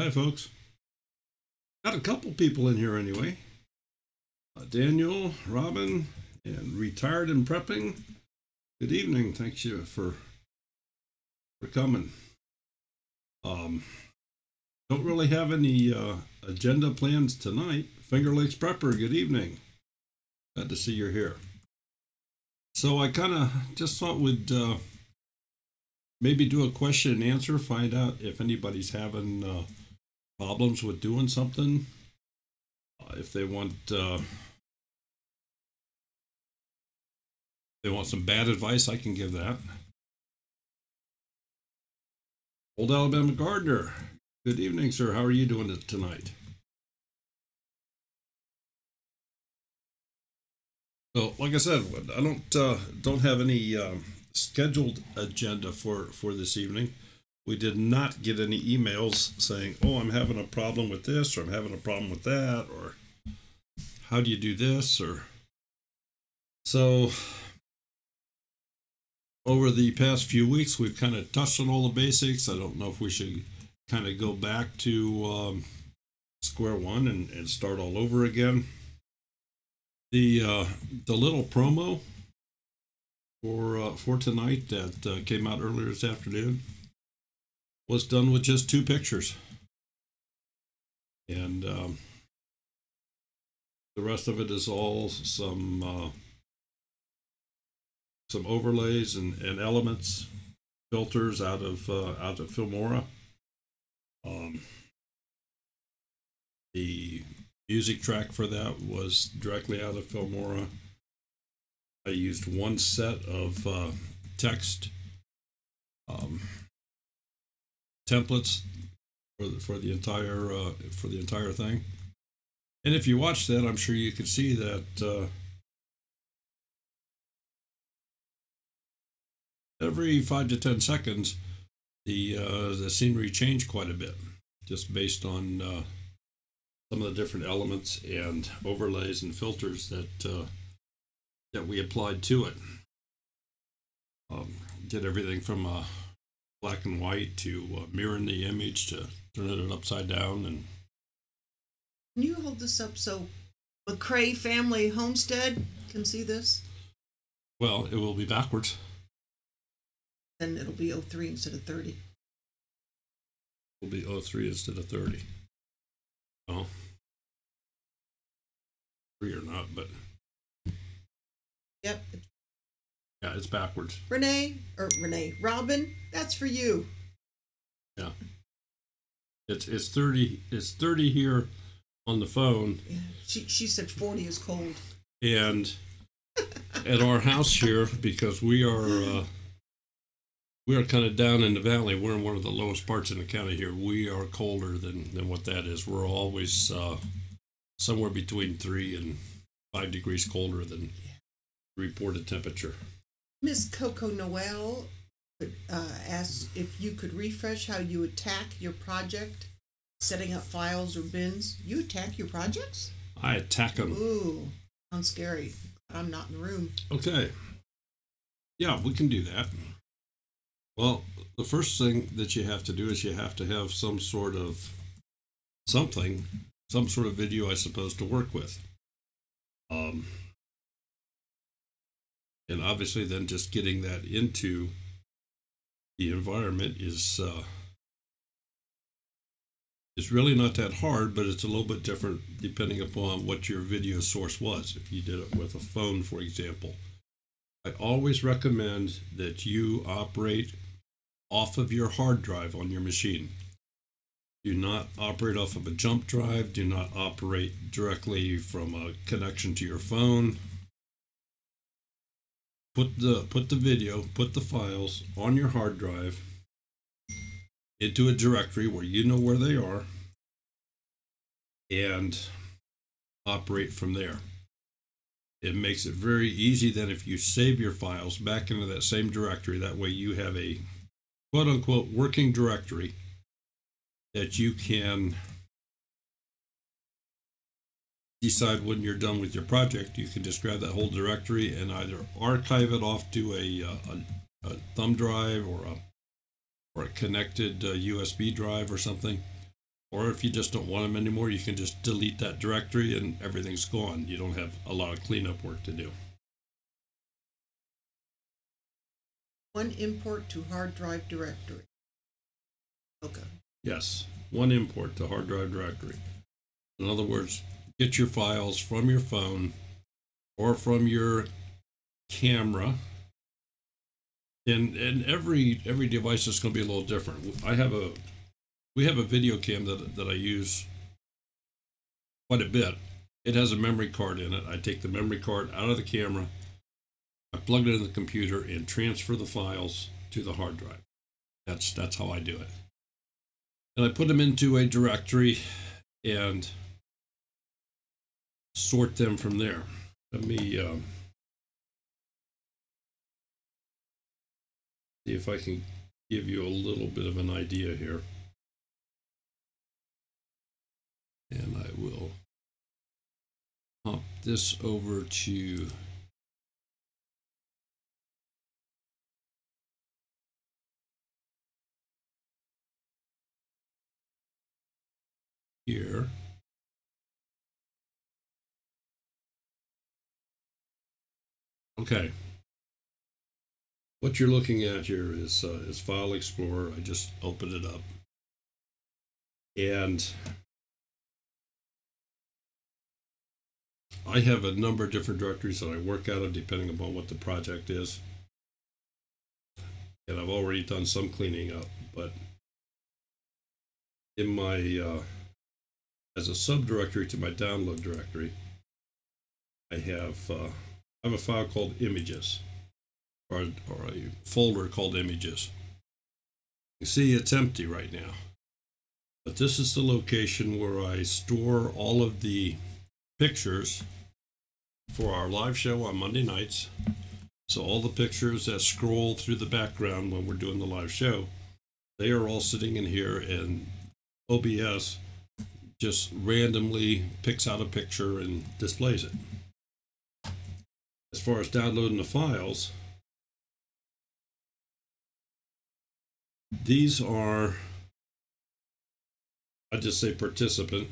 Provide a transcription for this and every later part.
Hi, folks. Got a couple people in here anyway. Daniel, Robin, and Retired and Prepping. Good evening. Thanks you for coming. Don't really have any agenda plans tonight. Finger Lakes Prepper, good evening. Glad to see you're here. So I kind of just thought we'd maybe do a question and answer, find out if anybody's having problems with doing something. If they want some bad advice, I can give that. OldAlabamaGardener, good evening, sir. How are you doing tonight? So, like I said, I don't have any scheduled agenda for this evening. We did not get any emails saying, "Oh, I'm having a problem with this," or "I'm having a problem with that," or "How do you do this?" Or so. Over the past few weeks, we've kind of touched on all the basics. I don't know if we should kind of go back to square one and start all over again. The little promo for tonight that came out earlier this afternoon was done with just 2 pictures, and the rest of it is all some overlays and elements, filters out of Filmora. The music track for that was directly out of Filmora. I used one set of text templates for the entire thing. And if you watch that, I'm sure you can see that every 5 to 10 seconds, the scenery changed quite a bit, just based on some of the different elements and overlays and filters that we applied to it. Did everything from black and white to mirroring the image to turning it upside down. And can you hold this up so McRae family homestead can see this? Well, it will be backwards. Then it'll be 03 instead of 30. It'll be 03 instead of 30. Well, 3 or not, but yep. Yeah, it's backwards. Robin, that's for you. Yeah. It's 30. It's 30 here on the phone. Yeah. She said 40 is cold. And at our house here, because we are kind of down in the valley. We're in one of the lowest parts in the county here. We are colder than what that is. We're always somewhere between 3 and 5 degrees colder than reported temperature. Miss Coco Noel asked if you could refresh how you attack your project, setting up files or bins. You attack your projects? I attack them. Ooh, sounds scary. I'm not in the room. Okay. Yeah, we can do that. Well, the first thing that you have to do is you have to have some sort of video, I suppose, to work with. And obviously then just getting that into the environment is really not that hard, but it's a little bit different depending upon what your video source was. If you did it with a phone, for example, I always recommend that you operate off of your hard drive on your machine. Do not operate off of a jump drive. Do not operate directly from a connection to your phone. Put the video, put the files on your hard drive into a directory where you know where they are, and operate from there. It makes it very easy then if you save your files back into that same directory. That way you have a quote-unquote working directory that you can decide when you're done with your project. You can just grab that whole directory and either archive it off to a thumb drive or a connected USB drive or something, Or if you just don't want them anymore, you can just delete that directory and everything's gone. You don't have a lot of cleanup work to do. One import to hard drive directory. Okay. Yes, one import to hard drive directory. In other words, get your files from your phone or from your camera. And every device is going to be a little different. We have a video cam that I use quite a bit. It has a memory card in it. I take the memory card out of the camera, I plug it in the computer, and transfer the files to the hard drive. That's how I do it. And I put them into a directory and sort them from there. Let me see if I can give you a little bit of an idea here. And I will pop this over to here. Okay. What you're looking at here is File Explorer. I just opened it up. And I have a number of different directories that I work out of depending upon what the project is. And I've already done some cleaning up, but in my, as a subdirectory to my download directory, I have a file called images, or a folder called images. You see it's empty right now, but this is the location where I store all of the pictures for our live show on Monday nights. So all the pictures that scroll through the background when we're doing the live show, they are all sitting in here, and OBS just randomly picks out a picture and displays it. As far as downloading the files, these are, I just say participant.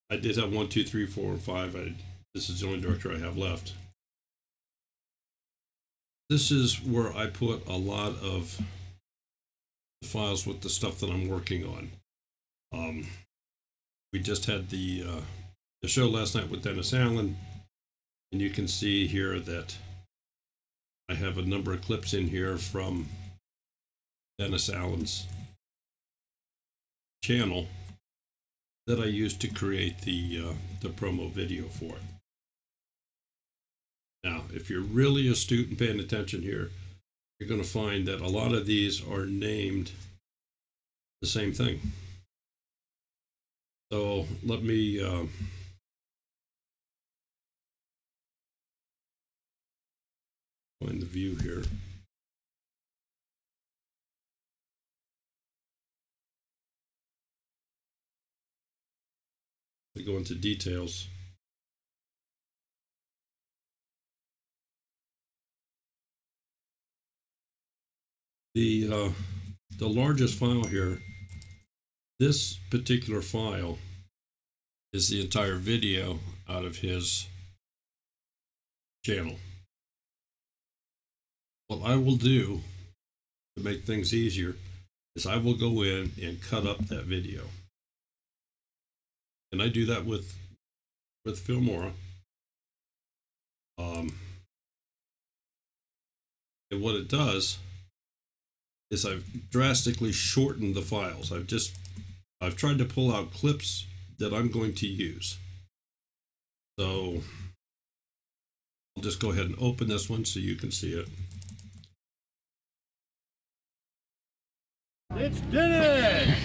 I did have 1, 2, 3, 4, and 5. This is the only directory I have left. This is where I put a lot of the files with the stuff that I'm working on. We just had the show last night with Dennis Allen, and you can see here that I have a number of clips in here from Dennis Allen's channel that I used to create the promo video for it. Now, if you're really astute and paying attention here, you're going to find that a lot of these are named the same thing. So let me find the view here. I go into details. The largest file here, this particular file is the entire video out of his channel. What I will do to make things easier is I will go in and cut up that video. And I do that with Filmora. And what it does is I've drastically shortened the files. I've tried to pull out clips that I'm going to use. So I'll just go ahead and open this one so you can see it. It's Dennis!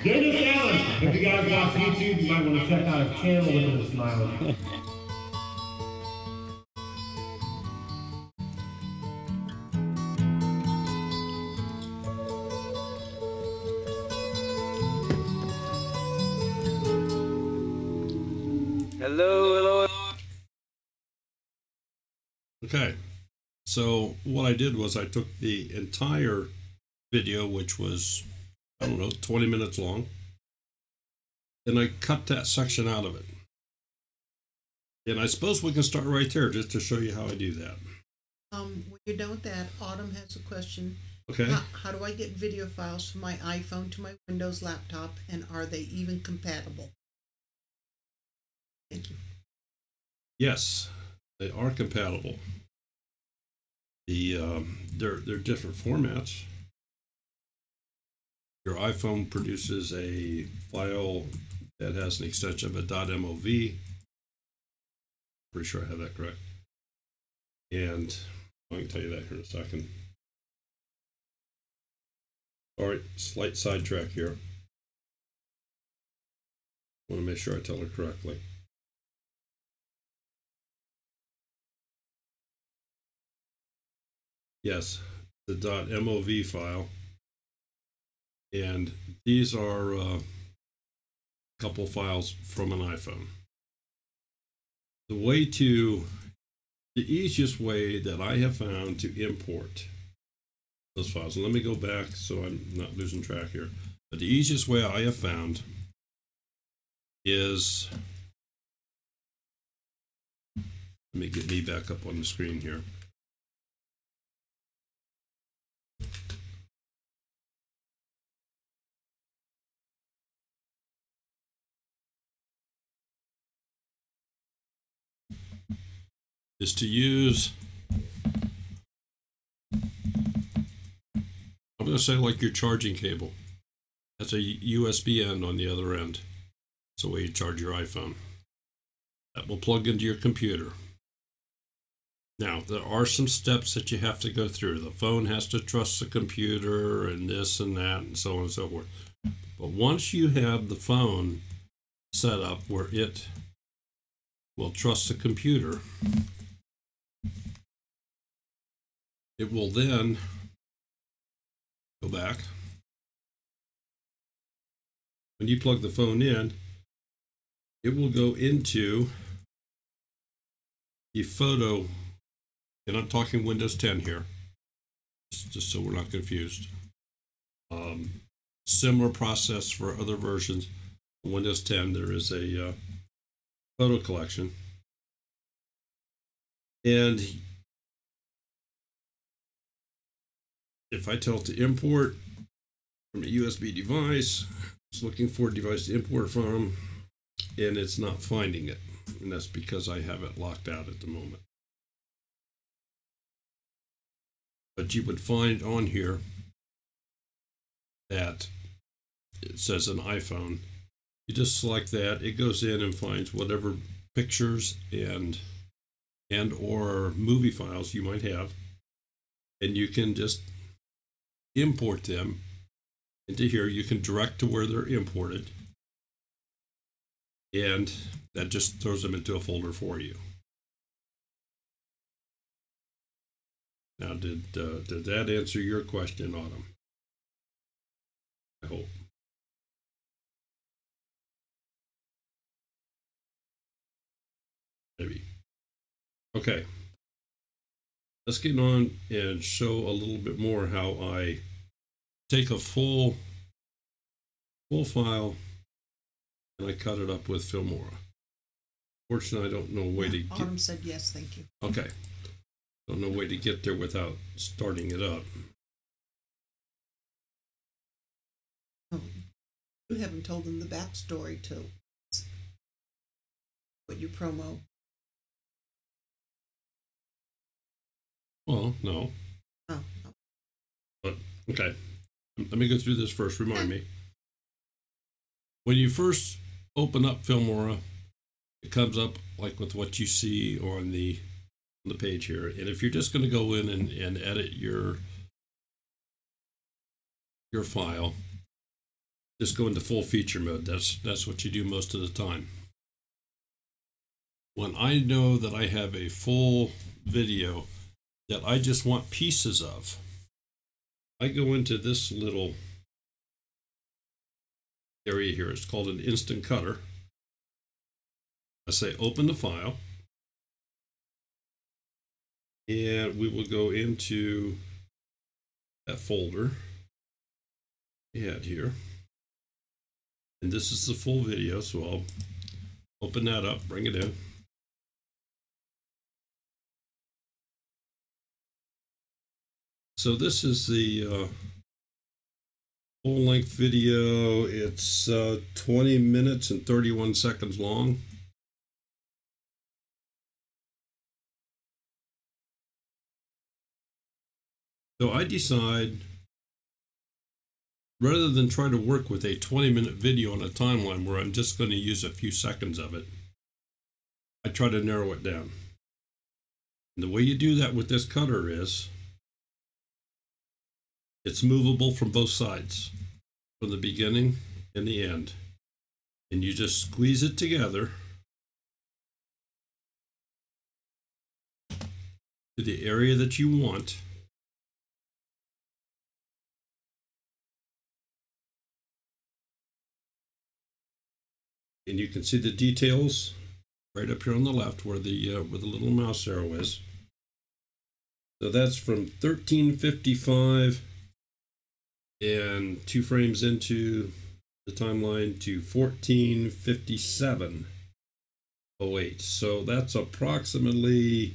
Dennis Allen! If you guys watch YouTube, you might want to check out his channel with a smile. Hello. Okay, so what I did was I took the entire video, which was, I don't know, 20 minutes long, and I cut that section out of it. And I suppose we can start right there just to show you how I do that. When you're done with that, Autumn has a question. Okay. How do I get video files from my iPhone to my Windows laptop, and are they even compatible? Thank you. Yes, they are compatible. They're different formats. Your iPhone produces a file that has an extension of a .mov. Pretty sure I have that correct. And I can tell you that here in a second. All right, slight sidetrack here. I want to make sure I tell her correctly. Yes, the .mov file. And these are a couple files from an iPhone. The easiest way that I have found to import those files, and let me go back so I'm not losing track here, but the easiest way I have found is, let me get me back up on the screen here. Is to use, I'm going to say like your charging cable. That's a USB end on the other end. It's the way you charge your iPhone. That will plug into your computer. Now, there are some steps that you have to go through. The phone has to trust the computer and this and that and so on and so forth. But once you have the phone set up where it will trust the computer, it will then go back. When you plug the phone in, it will go into the photo, and I'm talking Windows 10 here, just so we're not confused. Similar process for other versions. Windows 10, there is a photo collection. And if I tell it to import from a USB device, it's looking for a device to import from, and it's not finding it. And that's because I have it locked out at the moment. But you would find on here that it says an iPhone. You just select that, it goes in and finds whatever pictures and or movie files you might have, and you can just import them into here. You can direct to where they're imported, and that just throws them into a folder for you. Now, did that answer your question, Autumn? I hope. Maybe. Okay. Let's get on and show a little bit more how I take a full file and I cut it up with Filmora. Fortunately, I don't know a way to get. Autumn said yes, thank you. Okay. Don't know a way to get there without starting it up. Oh, you haven't told them the backstory to what your promo. Well, no. Oh. But okay. Let me go through this first. Remind me. When you first open up Filmora, it comes up like with what you see on the page here. And if you're just going to go in and edit your file, just go into full feature mode. That's what you do most of the time. When I know that I have a full video that I just want pieces of, I go into this little area here. It's called an instant cutter. I say open the file, and we will go into that folder we had here. And this is the full video, so I'll open that up, bring it in. So this is the full-length video. It's 20 minutes and 31 seconds long. So I decide, rather than try to work with a 20-minute video on a timeline where I'm just going to use a few seconds of it, I try to narrow it down. And the way you do that with this cutter is, it's movable from both sides, from the beginning and the end. And you just squeeze it together to the area that you want. And you can see the details right up here on the left where the little mouse arrow is. So that's from 1355 and 2 frames into the timeline to 1457.08. So that's approximately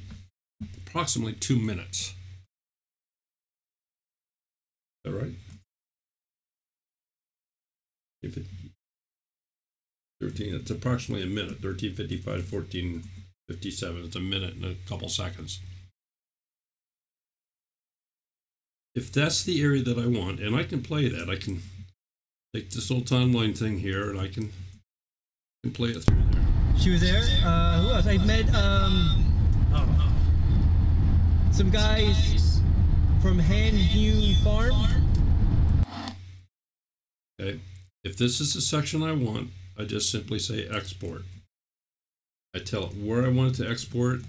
2 minutes. Is that right? If it 13, it's approximately a minute. 1355, 1457. It's a minute and a couple seconds. If that's the area that I want, and I can play that, I can take this little timeline thing here and I can play it through there. She was there. Who else? I met some guys from Hand Hewn Farm. Okay. If this is the section I want, I just simply say export. I tell it where I want it to export,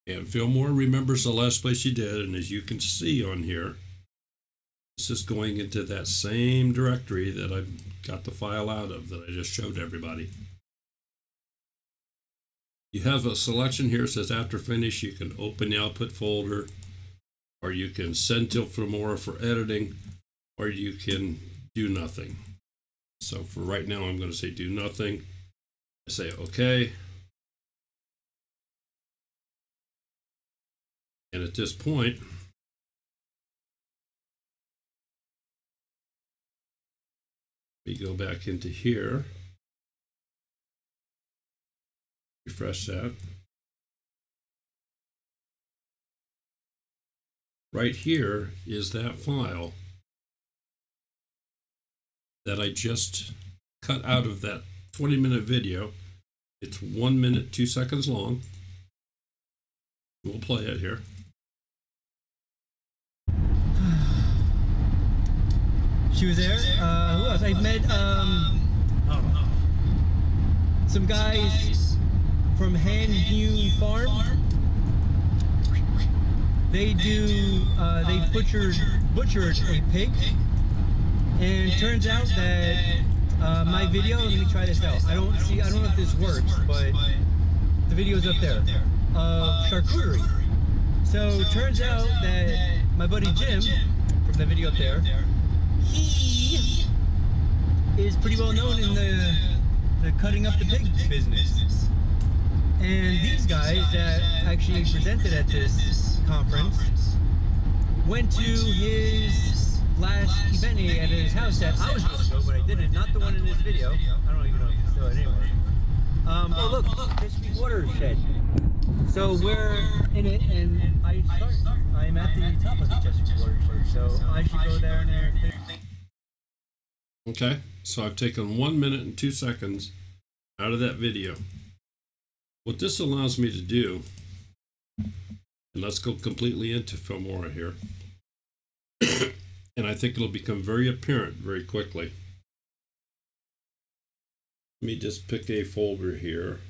and Filmora remembers the last place you did, and as you can see on here, it's just going into that same directory that I got the file out of that I just showed everybody. You have a selection here that says after finish, you can open the output folder, or you can send to Filmora for editing, or you can do nothing. So for right now, I'm going to say do nothing. I say OK. And at this point, we go back into here, refresh that. Right here is that file that I just cut out of that 20-minute video. It's 1 minute, 2 seconds long. We'll play it here. She was there. Who else? I met some guys from Hand Hewn Farm. They butchered a pig. And it turns out that my video, let me try this out. I don't know if this works, but the video's up there of charcuterie. So it turns out that my buddy Jim, from the video up there, he is pretty well known in the cutting up the pig business. And these guys that actually presented at this conference went to his last event at his house that I was supposed to go, but I didn't. Not the one in this video. I don't even know if it's still it anyway. Oh look, Chesapeake Watershed. So we're in it, and I'm at the top of the Chesapeake Watershed, so I should go there and everything. Okay, so I've taken 1 minute and 2 seconds out of that video. What this allows me to do, and let's go completely into Filmora here, and I think it'll become very apparent very quickly. Let me just pick a folder here.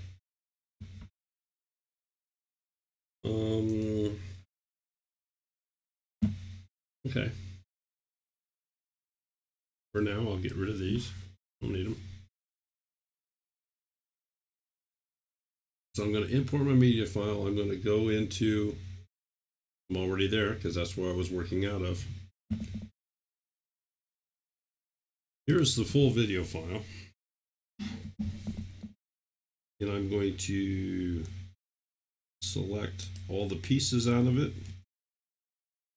Okay. For now, I'll get rid of these. Don't need them. So I'm going to import my media file. I'm going to go into, I'm already there because that's where I was working out of. Here's the full video file. and I'm going to select all the pieces out of it.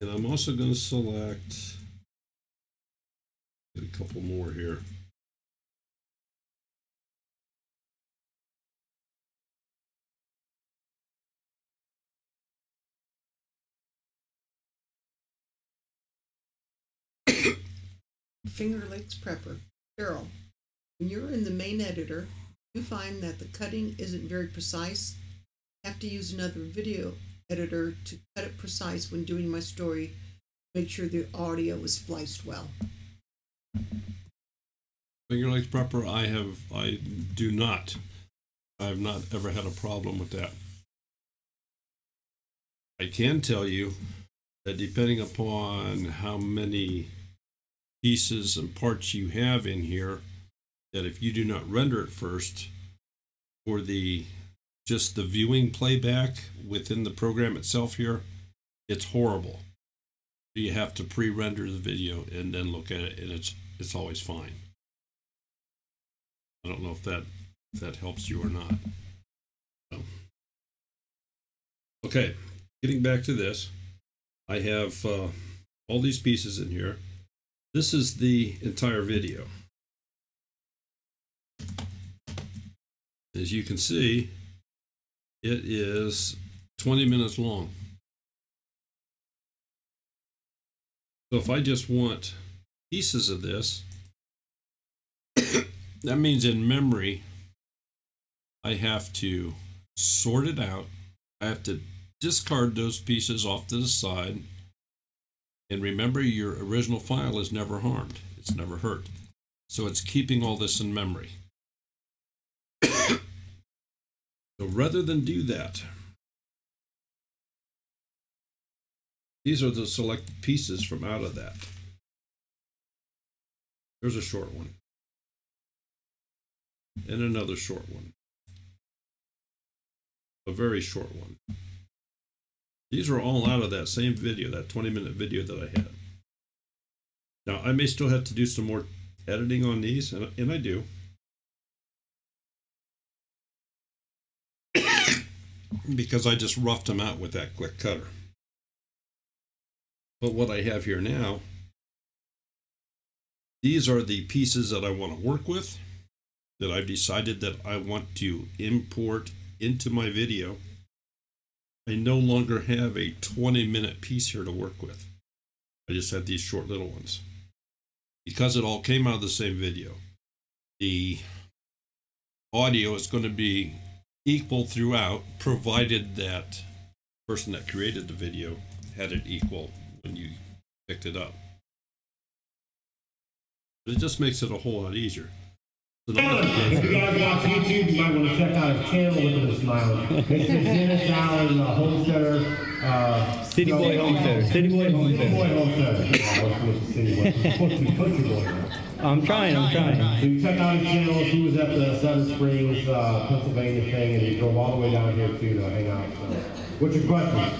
And I'm also going to select, get a couple more here. Finger Lakes Prepper. Carol, when you're in the main editor, you find that the cutting isn't very precise. I have to use another video editor to cut it precise when doing my story. Make sure the audio is spliced well. Finger Lakes Prepper, I do not. I've not ever had a problem with that. I can tell you that depending upon how many pieces and parts you have in here, that if you do not render it first, for just the viewing playback within the program itself here, it's horrible. You have to pre-render the video and then look at it, and it's always fine. I don't know if that helps you or not. So. Okay, getting back to this, I have all these pieces in here. This is the entire video. As you can see, it is 20 minutes long. So if I just want pieces of this, that means in memory, I have to sort it out. I have to discard those pieces off to the side. And remember, your original file is never harmed. It's never hurt. So it's keeping all this in memory. So rather than do that, these are the selected pieces from out of that. There's a short one. And another short one. A very short one. These are all out of that same video, that 20-minute video that I had. Now, I may still have to do some more editing on these, and I do. Because I just roughed them out with that quick cutter. But what I have here now, these are the pieces that I want to work with, that I've decided that I want to import into my video. I no longer have a 20-minute piece here to work with. I just had these short little ones. Because it all came out of the same video, the audio is going to be equal throughout, provided that person that created the video had it equal when you picked it up. But it just makes it a whole lot easier. So if you guys watch YouTube, you might want to check out his channel. Look at him smiling. This is Dennis Allen, Homesteader. City Boy Homesteader. City Boy Homesteader. I'm trying. So you check out his channel. He was at the Seven Springs, Pennsylvania thing, and he drove all the way down here to hang out. So, what's your question?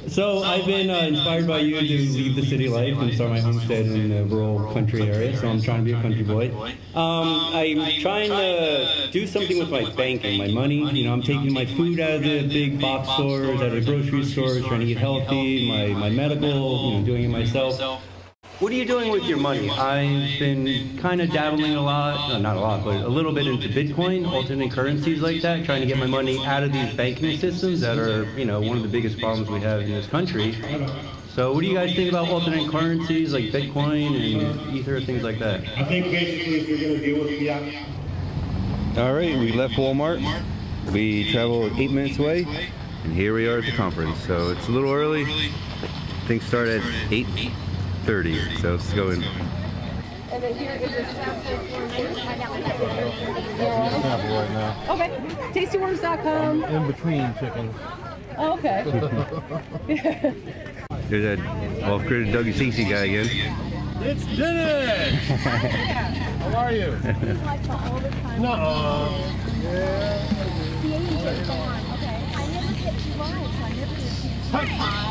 So I've been inspired by you to leave the city life and start my homestead in the rural country area, so I'm trying to be a country boy. I'm trying to do something with my banking, my money. You know, I'm taking my food out of the big box stores, out of the grocery stores, trying to get healthy, my medical, you know, doing it myself. What are you doing with your money? I've been kind of dabbling a lot, not a lot, but a little bit into Bitcoin, alternate currencies like that, trying to get my money out of these banking systems that are, you know, one of the biggest problems we have in this country. So what do you guys think about alternate currencies like Bitcoin and Ether, things like that? I think basically if you're going to deal with fiat. All right, we left Walmart. We traveled 8 minutes away, and here we are at the conference. So it's a little early. Things start at 8:30, so let's go in. And then here is a sample for Sample right now. Okay. Tastyworms.com. In between chickens. Oh, okay. There's that off-grid Dougie Cece guy again. It's Dennis! How are you? No.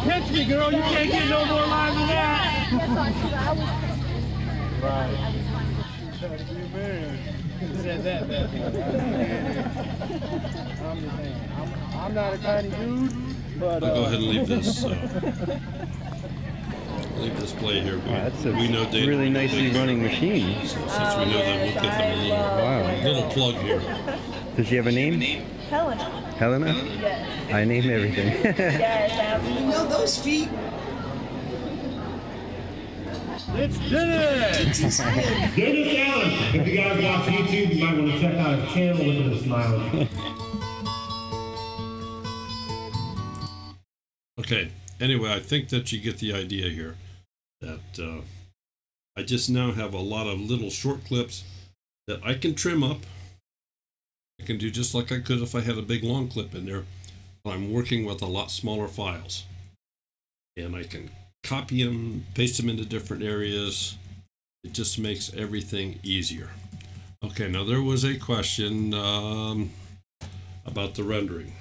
Catch me, girl. You can't get no more live than that. Yes, I was. Right. Gotta be a man. said that bad boy. I'm just saying. I'm not a tiny dude, but I'll go ahead and leave this. Leave this play here. That's a we know Dana, really nicely running machine. So since we know that, we'll give them a little plug here. Does she have a name? Helena. Helena? Yes. I name everything. Yes, You know those feet? it's dinner! Dennis Allen. If you guys watch YouTube, you might want to check out his channel. Look at his smile. Okay. Anyway, I think that you get the idea here. That I just now have a lot of little short clips that I can trim up. I can do just like I could if I had a big long clip in there. I'm working with a lot smaller files. And I can copy them, paste them into different areas. It just makes everything easier. Okay, now there was a question about the rendering.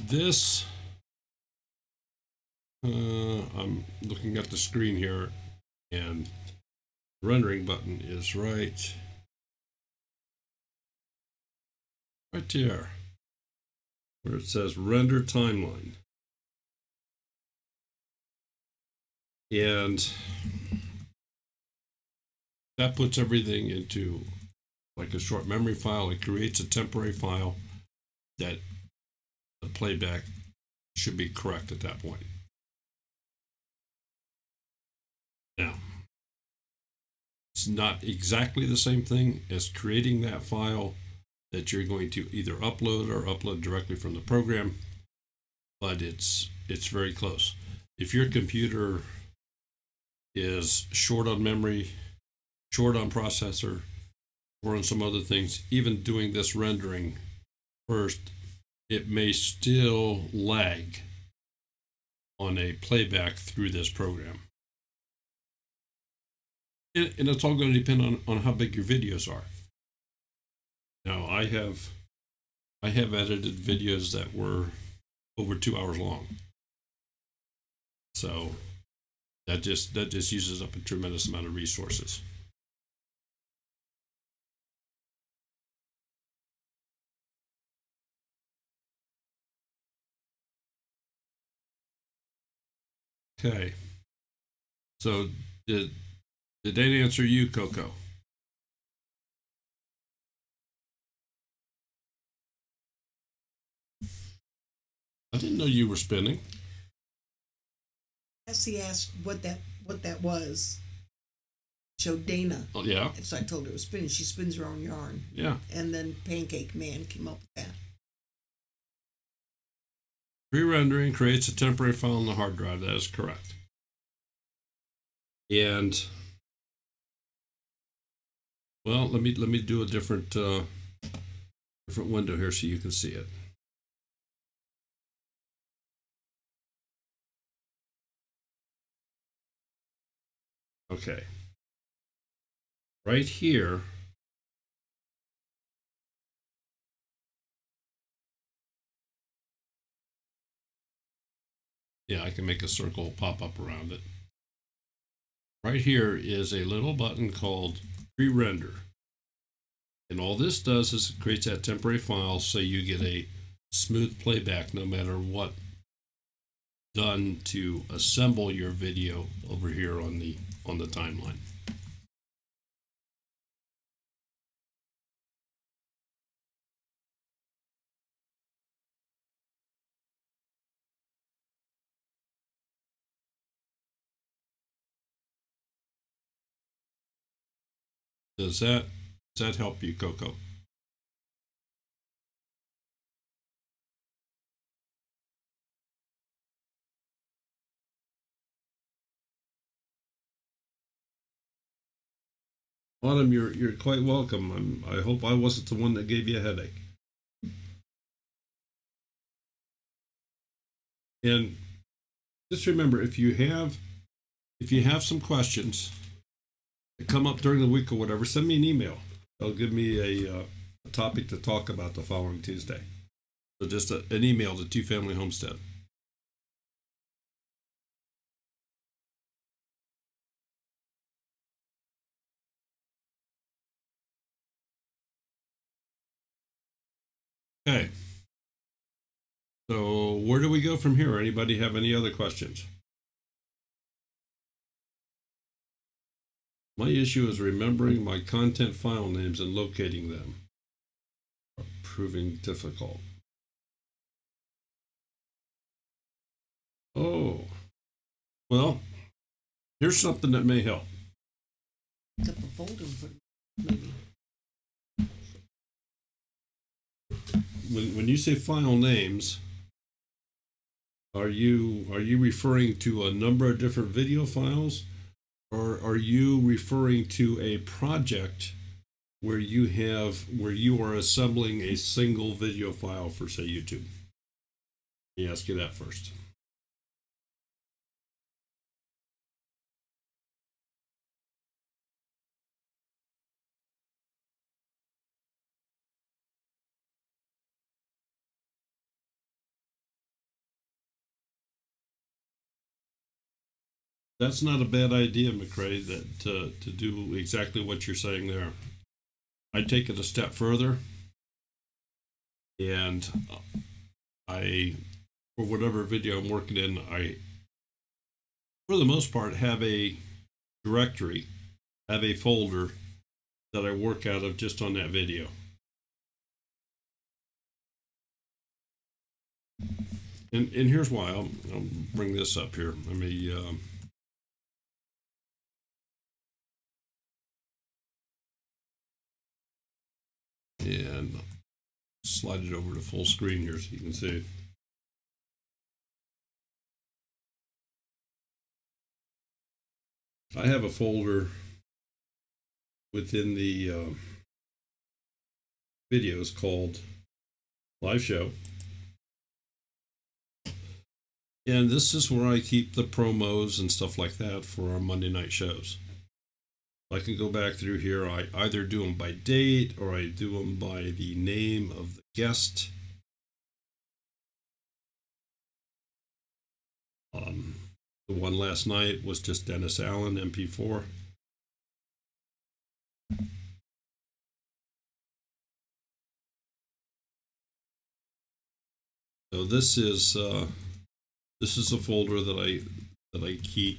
This, I'm looking at the screen here, and the rendering button is right there, where it says render timeline. And that puts everything into like a short memory file. It creates a temporary file that the playback should be correct at that point. Now, it's not exactly the same thing as creating that file that you're going to either upload or upload directly from the program, but it's very close. If your computer is short on memory, short on processor, or on some other things, even doing this rendering first, it may still lag on a playback through this program. And it's all going to depend on how big your videos are. Now, I have edited videos that were over 2 hours long. So that just uses up a tremendous amount of resources. Okay. So did that answer you, Coco? I didn't know you were spinning. Essie asked what that was. Showed Dana. Oh, yeah. And so I told her it was spinning. She spins her own yarn. Yeah. And then Pancake Man came up with that. Pre-rendering creates a temporary file on the hard drive. That is correct. And well, let me do a different window here so you can see it. Okay. Right here, yeah, I can make a circle pop up around it. Right here is a little button called pre-render. And all this does is it creates that temporary file so you get a smooth playback no matter what done to assemble your video over here on the timeline. Does that help you, Coco? Autumn, you're quite welcome. I hope I wasn't the one that gave you a headache. And just remember, if you have some questions that come up during the week or whatever, send me an email. It'll give me a topic to talk about the following Tuesday. So just an email to Two Family Homestead. Okay. So where do we go from here? Anybody have any other questions? My issue is remembering my content file names and locating them are proving difficult. Oh, well, here's something that may help. Pick up a folder and put it, maybe. When you say file names, are you referring to a number of different video files, or are you referring to a project where you are assembling a single video file for, say, YouTube? Let me ask you that first. That's not a bad idea, McRae, that to do exactly what you're saying there. I'd take it a step further, and for whatever video I'm working in, I, for the most part, have a directory, have a folder that I work out of just on that video. And here's why. I'll bring this up here. Let me and slide it over to full screen here so you can see. I have a folder within the videos called Live Show. And this is where I keep the promos and stuff like that for our Monday night shows. I can go back through here. I either do them by date or I do them by the name of the guest. The one last night was just Dennis Allen, MP4. So this is a folder that I keep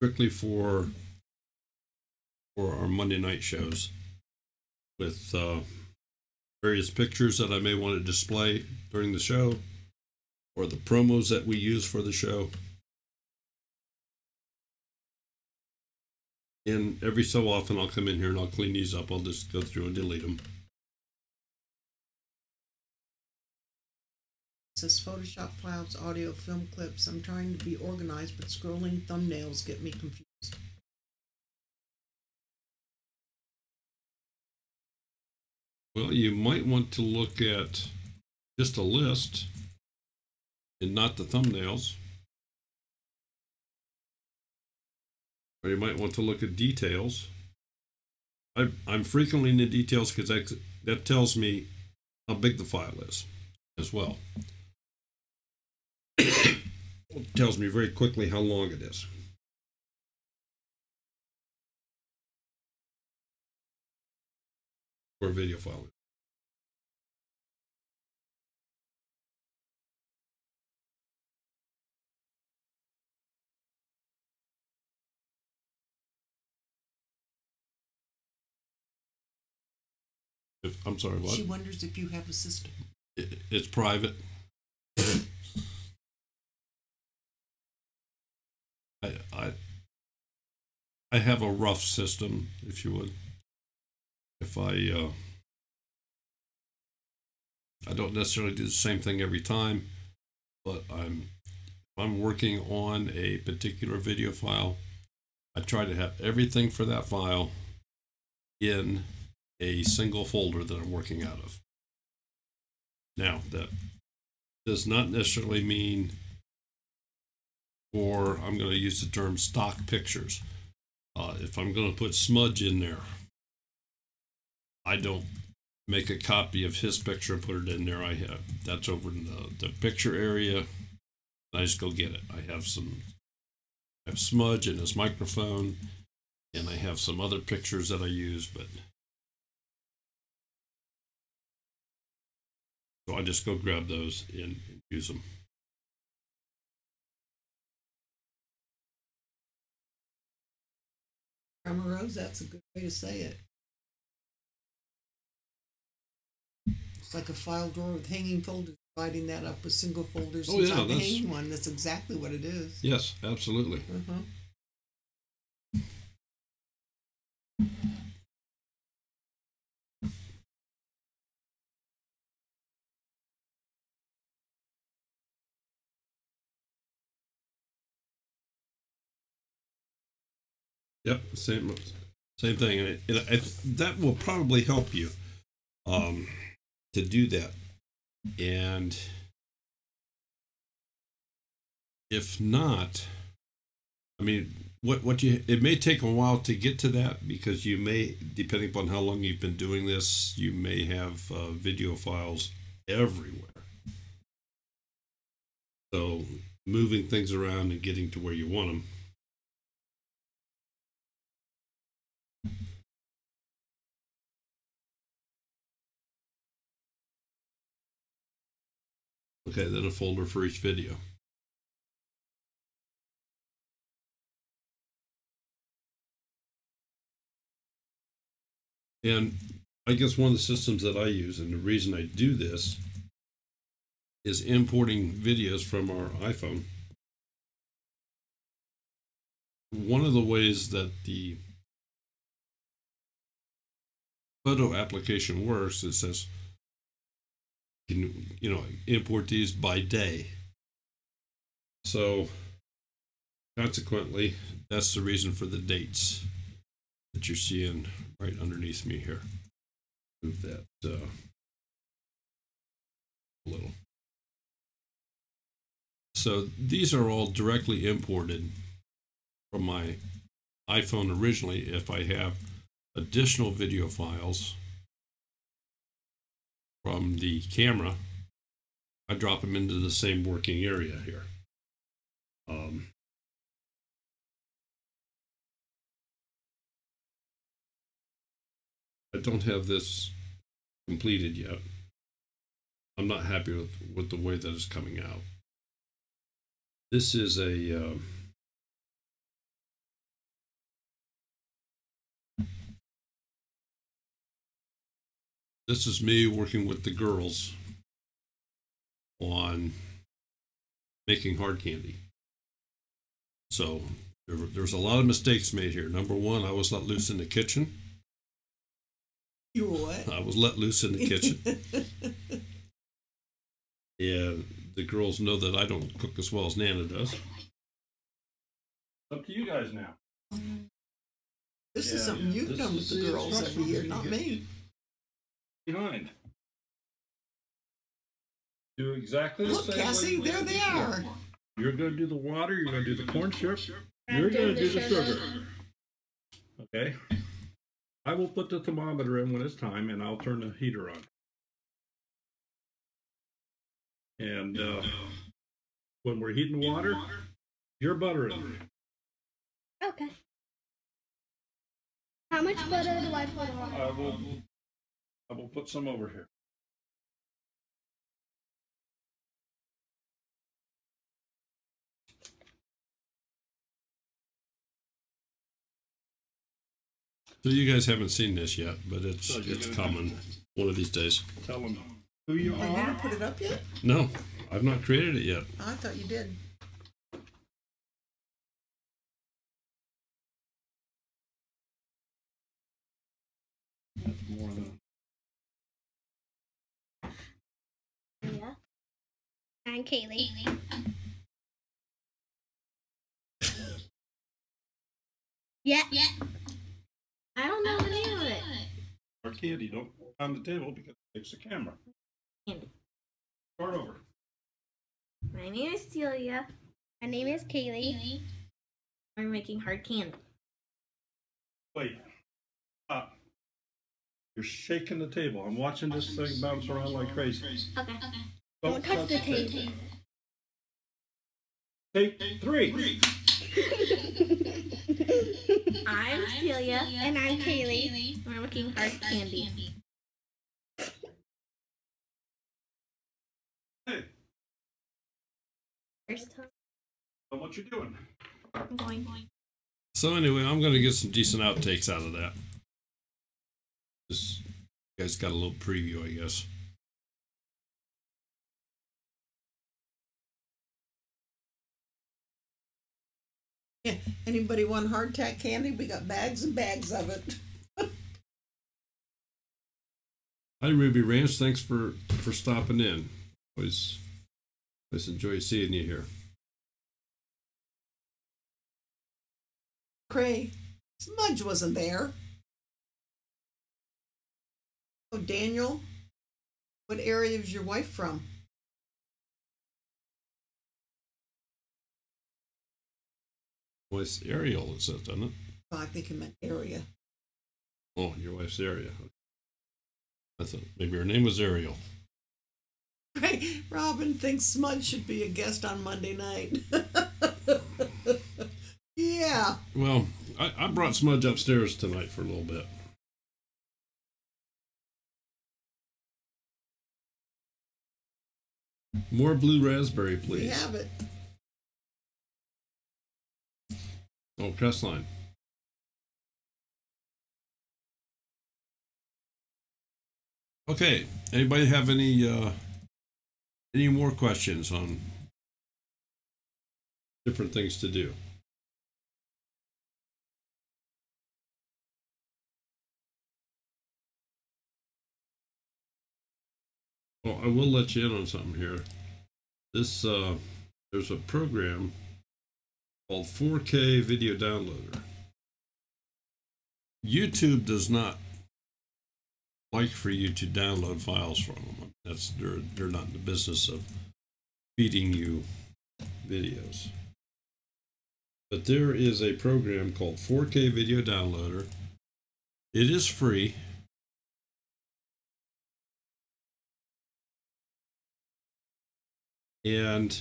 strictly for our Monday night shows, with various pictures that I may want to display during the show, or the promos that we use for the show. And every so often I'll come in here and I'll clean these up. I'll just go through and delete them. It says Photoshop files, audio, film clips. I'm trying to be organized, but scrolling thumbnails get me confused. Well, you might want to look at just a list and not the thumbnails. Or you might want to look at details. I'm frequently in the details because that tells me how big the file is as well. It tells me very quickly how long it is. For a video file. I'm sorry, what? She wonders if you have a system. It's private. I have a rough system, if you would. If I don't necessarily do the same thing every time, but I'm working on a particular video file. I try to have everything for that file in a single folder that I'm working out of. Now, that does not necessarily mean, or I'm going to use the term stock pictures. If I'm going to put Smudge in there, I don't make a copy of his picture and put it in there. That's over in the picture area. I just go get it. I have Smudge and his microphone, and I have some other pictures that I use, but So I just go grab those and use them. Grammar Rose, that's a good way to say it. It's like a file drawer with hanging folders, dividing that up with single folders Oh, yeah, inside the that's- hanging one. That's exactly what it is. Yes, absolutely. Uh-huh. Yep, same thing, and that will probably help you to do that. And if not, I mean, it may take a while to get to that, because you may, depending upon how long you've been doing this, you may have video files everywhere. So moving things around and getting to where you want them. Okay, then a folder for each video. And I guess one of the systems that I use, and the reason I do this, is importing videos from our iPhone. One of the ways that the photo application works, it says, you know, import these by day. So consequently, that's the reason for the dates that you're seeing right underneath me here. Move that a little. So these are all directly imported from my iPhone originally. If I have additional video files from the camera, I drop them into the same working area here. I don't have this completed yet. I'm not happy with the way that it's coming out. This is a this is me working with the girls on making hard candy. So there's a lot of mistakes made here. Number one, I was let loose in the kitchen. You were what? I was let loose in the kitchen. And the girls know that I don't cook as well as Nana does. Up to you guys now. This is something you've done with the girls every year, not me. Behind. Do exactly the Look, same Cassie, way. there they are. You're going to do the water, you're going to do the corn syrup, you're going to do the sugar. Okay? I will put the thermometer in when it's time, and I'll turn the heater on. And when we're heating the water, you're buttering. Okay. How much butter do I put on? I will put some over here. So you guys haven't seen this yet, but it's coming one of these days. Tell them who you Oh, you didn't put it up yet? No, I've not created it yet. Oh, I thought you did. That's more than. Yeah. I'm Kaylee. Yeah. I don't know the name of it. Our candy, don't on the table because it takes the camera. Candy. Start over. My name is Celia. My name is Kaylee. We're making hard candy. Wait. Stop. You're shaking the table. I'm watching this thing bounce around like crazy. Okay. Don't touch the table. Take 3. I'm Celia. And I'm Kaylee. We're making hard candy. Hey, First time so what you doing? I'm going. So anyway, I'm gonna get some decent outtakes out of that. Just you guys got a little preview, I guess. Yeah. Anybody want hardtack candy? We got bags and bags of it. Hi, Ruby Ranch. Thanks for stopping in. Always enjoy seeing you here. McRae, Smudge wasn't there. Oh, Daniel, what area is your wife from? Wife's Ariel, is that, doesn't it? Oh, I think it meant area. Oh, your wife's area. I thought maybe her name was Ariel. Right. Robin thinks Smudge should be a guest on Monday night. Yeah. Well, I brought Smudge upstairs tonight for a little bit. More blue raspberry, please. We have it. Oh, Crestline. Okay. Anybody have any more questions on different things to do? Well, I will let you in on something here. This there's a program called 4K Video Downloader. YouTube does not like for you to download files from them. They're not in the business of feeding you videos. But there is a program called 4K Video Downloader. It is free. And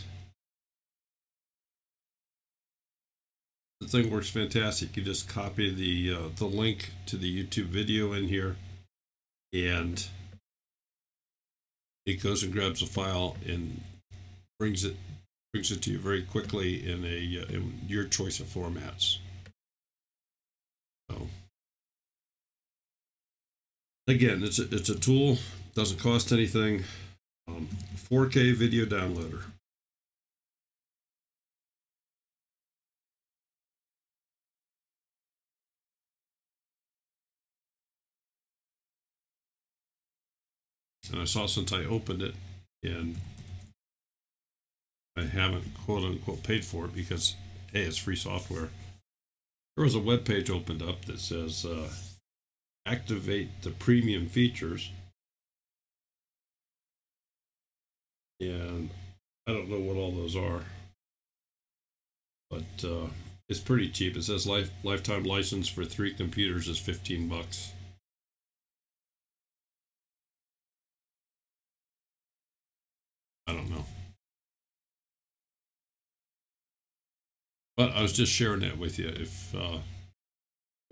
the thing works fantastic. You just copy the link to the YouTube video in here, and it goes and grabs a file and brings it to you very quickly in in your choice of formats. So again, it's a tool. Doesn't cost anything. 4K Video Downloader. And I saw since I opened it, and I haven't quote unquote paid for it because hey, it's free software. There was a web page opened up that says activate the premium features. And I don't know what all those are, but it's pretty cheap. It says lifetime license for 3 computers is $15. I don't know, but I was just sharing that with you. If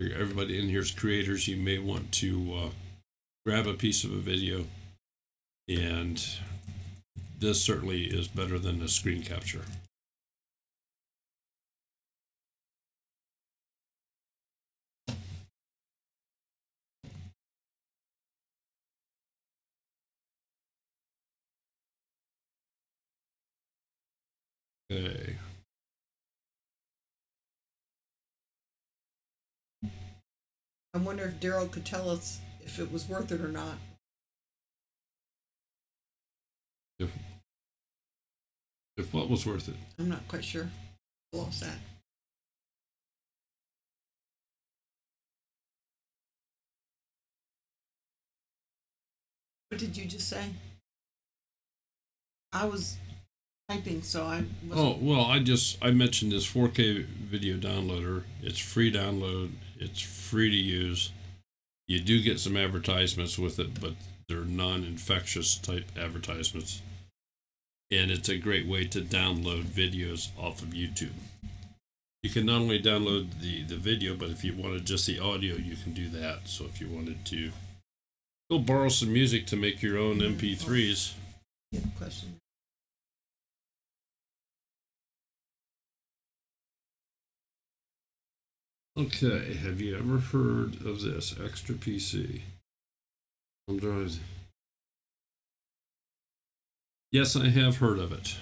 everybody in here is creators, you may want to grab a piece of a video, and this certainly is better than the screen capture. Okay. I wonder if Daryl could tell us if it was worth it or not. If what was worth it? I'm not quite sure. I lost that. What did you just say? I was typing, so I wasn't... Oh, well, I mentioned this 4K Video Downloader. It's free download. It's free to use. You do get some advertisements with it, but they're non-infectious type advertisements. And it's a great way to download videos off of YouTube. You can not only download the video, but if you wanted just the audio, you can do that. So if you wanted to go borrow some music to make your own MP3s. Yeah, question. Okay, have you ever heard of this extra PC? I'm driving. Yes, I have heard of it.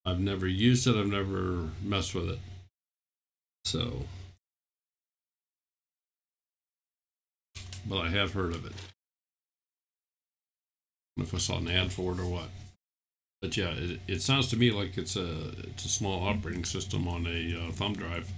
I've never used it. I've never messed with it. So, but I have heard of it. I don't know if I saw an ad for it or what. But yeah, it sounds to me like it's a small operating system on a thumb drive.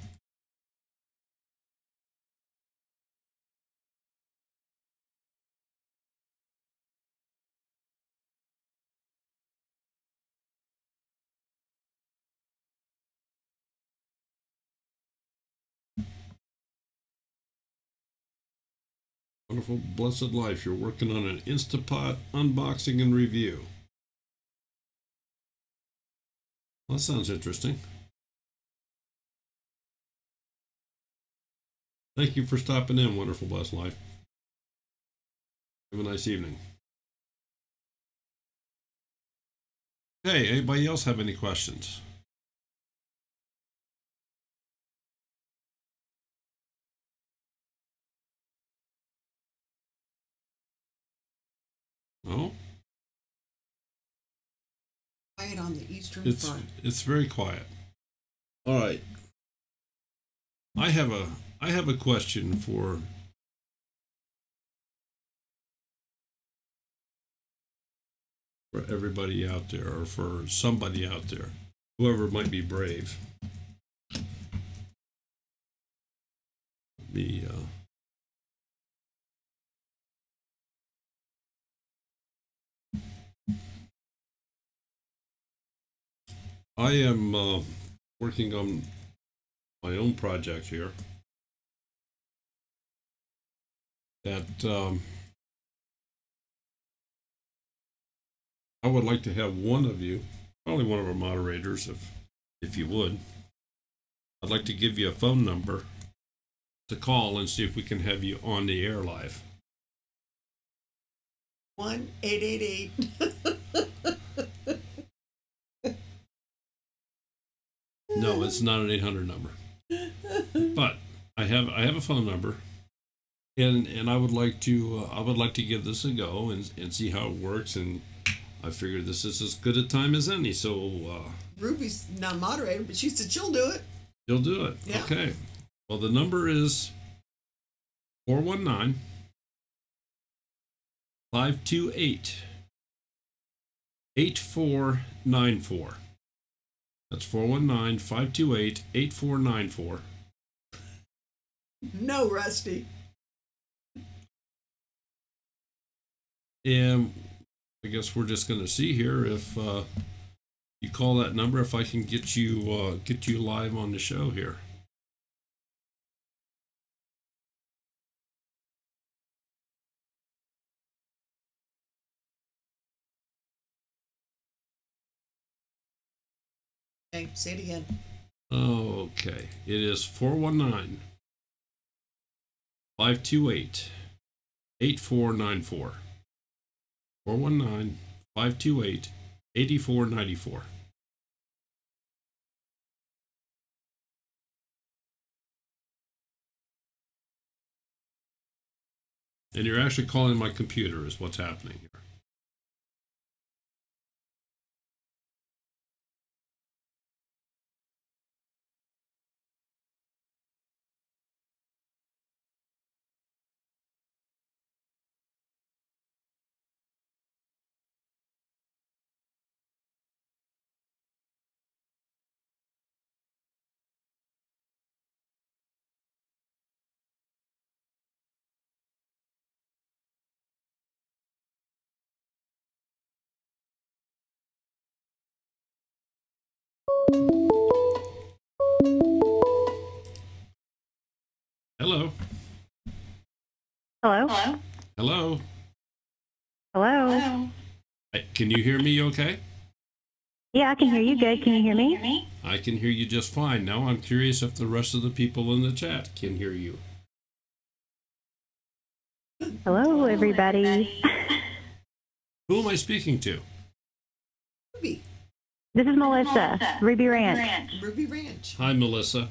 Wonderful, blessed life. You're working on an Instapot unboxing and review. Well, that sounds interesting. Thank you for stopping in, wonderful, blessed life. Have a nice evening. Hey, anybody else have any questions? No? Quiet on the eastern front. It's very quiet. All right. I have a question for everybody out there, or for somebody out there, whoever might be brave. I am working on my own project here that I would like to have one of you, probably one of our moderators, if you would. I'd like to give you a phone number to call and see if we can have you on the air live. 1-888. No, it's not an 800 number. But I have a phone number, and I would like to give this a go and see how it works. And I figured this is as good a time as any. So Ruby's not moderator, but she said she'll do it. You'll do it. Yeah. Okay. Well, the number is 419 528 8494. That's 419 528 8494. No, Rusty. And I guess we're just going to see here if you call that number, if I can get you live on the show here. Okay, say it again. Okay, it is 419 528 8494. 419 528 8494. And you're actually calling my computer is what's happening here. Hello. Hello? Hello. Hello? Can you hear me okay? Yeah, I can hear you good. Can you hear me? I can hear you just fine. Now I'm curious if the rest of the people in the chat can hear you. Hello, everybody. Who am I speaking to? Ruby. This is Melissa, Ruby Ranch. Ruby Ranch. Hi, Melissa.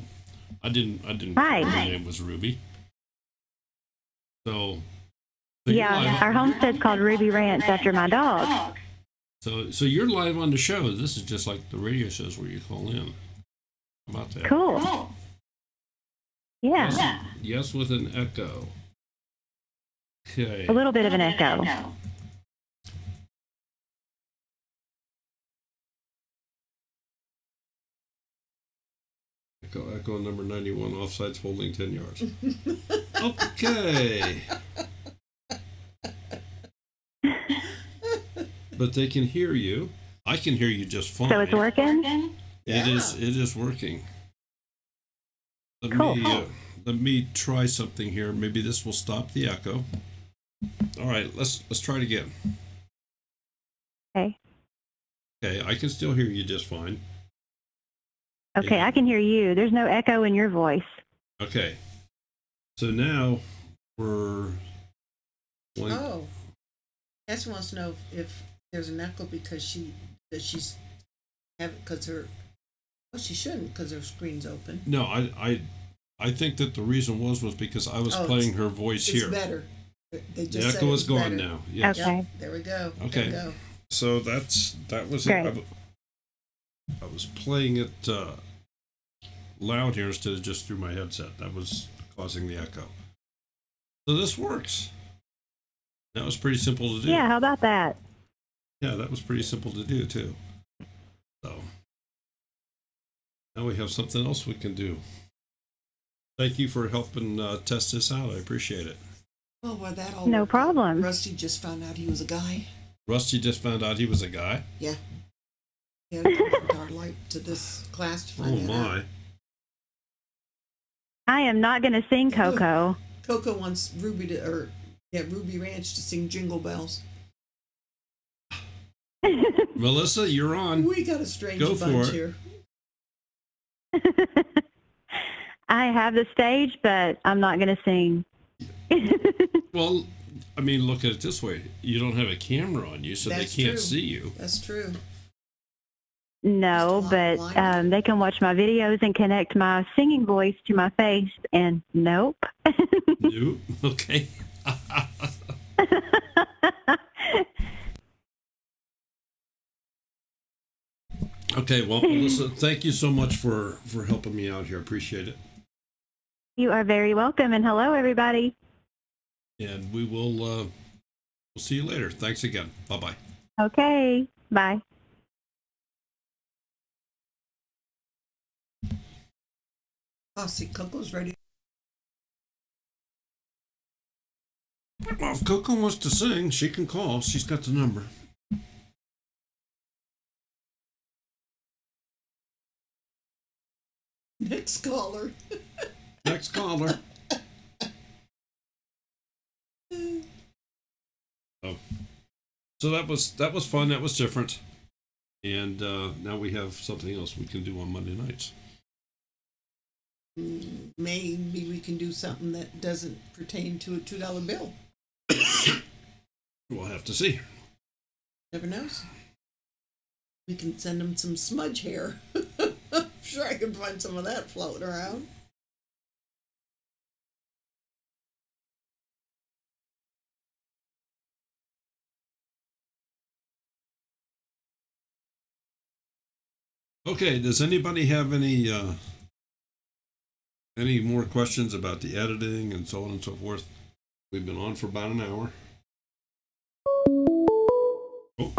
I didn't Hi. know her name was Ruby. So Yeah, our homestead's called Ruby Ranch after my dog. So you're live on the show. This is just like the radio shows where you call in. How about that? Cool. Yeah. Yes, with an echo. Okay. A little bit of an echo. Echo number 91, offsides holding 10 yards. Okay. But they can hear you. I can hear you just fine. So it's working? It is working. Cool. Let me try something here. Maybe this will stop the echo. All right, let's try it again. Okay. Okay, I can still hear you just fine. Okay, Yeah. I can hear you. There's no echo in your voice. Okay. So now we're Oh, Tess wants to know if there's an echo because she's because her. Well, she shouldn't because her screen's open. No, I think that the reason was because I was playing her voice It's here. better. They The just echo is gone now. Yes. Okay. Yep, there we go. Okay. There we go. So that was Great. it. I was playing it loud here instead of just through my headset. That was causing the echo. So this works. That was pretty simple to do. Yeah, how about that? Yeah, that was pretty simple to do too. So now we have something else we can do. Thank you for helping test this out. I appreciate it. Well, that all No worked out. problem. Rusty just found out he was a guy. Rusty just found out he was a guy. Yeah. He had to come to our light to this class to find Oh that out. my. I am not going to sing Coco. Coco wants Ruby Ranch to sing Jingle Bells. Melissa, you're on. We got a strange Go for bunch it. here. I have the stage, but I'm not going to sing. Well, I mean, look at it this way. You don't have a camera on you, so That's they can't true. see you. That's true. No, Just a but lot lighter. they can watch my videos and connect my singing voice to my face, and nope. Nope. Okay. Okay, well, Melissa, thank you so much for helping me out here. Appreciate it. You are very welcome, and hello, everybody. And we will we'll see you later. Thanks again. Bye-bye. Okay, bye. Oh, see, Coco's ready. Well, if Coco wants to sing, she can call. She's got the number. Next caller. Next caller. Oh. So that was fun. That was different. And now we have something else we can do on Monday nights. Maybe we can do something that doesn't pertain to a $2 bill. We'll have to see. Never knows. We can send them some smudge hair. I'm sure I can find some of that floating around. Okay, does anybody have any more questions about the editing and so on and so forth? We've been on for about an hour. Oh.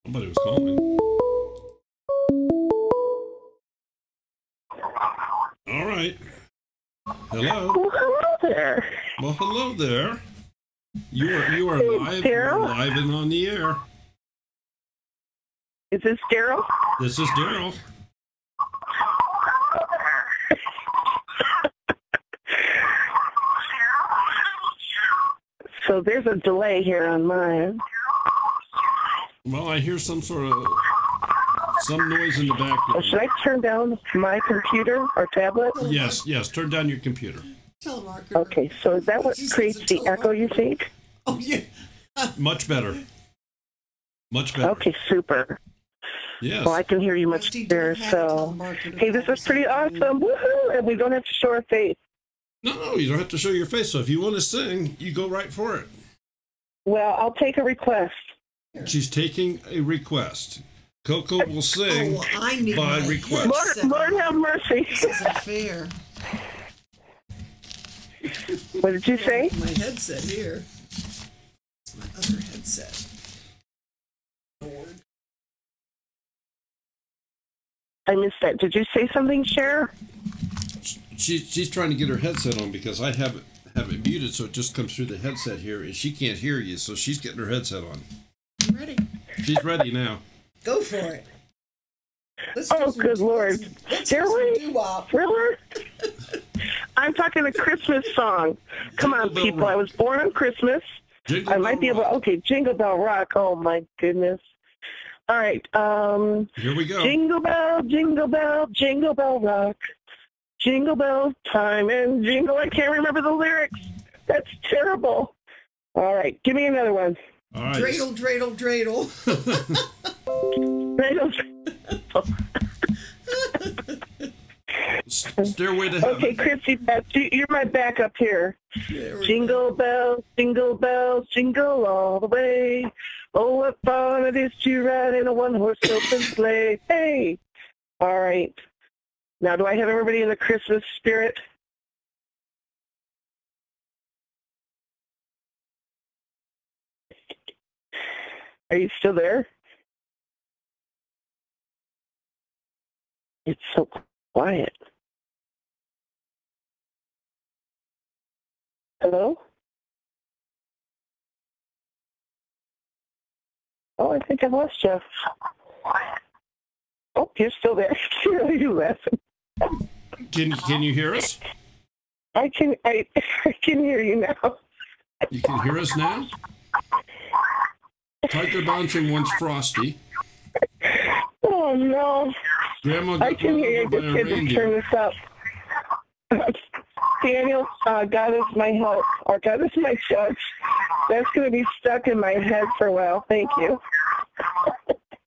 Somebody was calling. All right. Hello. Well, hello there. Well, hello there. You are Hey, live. Daryl. You're live and on the air. Is this Daryl? This is Daryl. So there's a delay here on mine. Well, I hear some noise in the background. Should I turn down my computer or tablet? Yes. Turn down your computer. Telemarketer. Okay, so is that what creates the echo, you think? Oh, yeah. Much better. Much better. Okay, super. Yes. Well, I can hear you much better. So, hey, this is pretty awesome. Woohoo! And we don't have to show our face. No, you don't have to show your face. So if you want to sing, you go right for it. Well, I'll take a request. She's taking a request. Coco will sing I need by my request. Lord have mercy. This isn't fair. What did you say? My headset here. My other headset. Lord. I missed that. Did you say something, Cher? She's trying to get her headset on because I have it muted, so it just comes through the headset here, and she can't hear you, so she's getting her headset on. I'm ready. She's ready now. Go for it. Good Lord. Stairway? Thriller? I'm talking a Christmas song. Come on, people. I was born on Christmas. I might be able to... Okay, Jingle Bell Rock. Oh, my goodness. All right. Here we go. Jingle bell, jingle bell rock. Jingle bell time and jingle. I can't remember the lyrics. That's terrible. All right. Give me another one. All right. Dreidel, dreidel, dreidel. Stairway to Heaven. Okay, Chrissy, you're my backup here. Jingle bells, jingle all the way. Oh, what fun it is to ride in a one-horse open sleigh. Hey! All right. Now, do I have everybody in the Christmas spirit? Are you still there? It's so quiet. Hello? Oh, I think I lost you. Oh, you're still there. You're laughing. Can you hear us? I can hear you now. You can hear us now? Tiger bouncing once frosty. Oh no! Grandma I can hear you. Just had to turn this up. Daniel, God is my help, or God is my judge. That's going to be stuck in my head for a while. Thank you.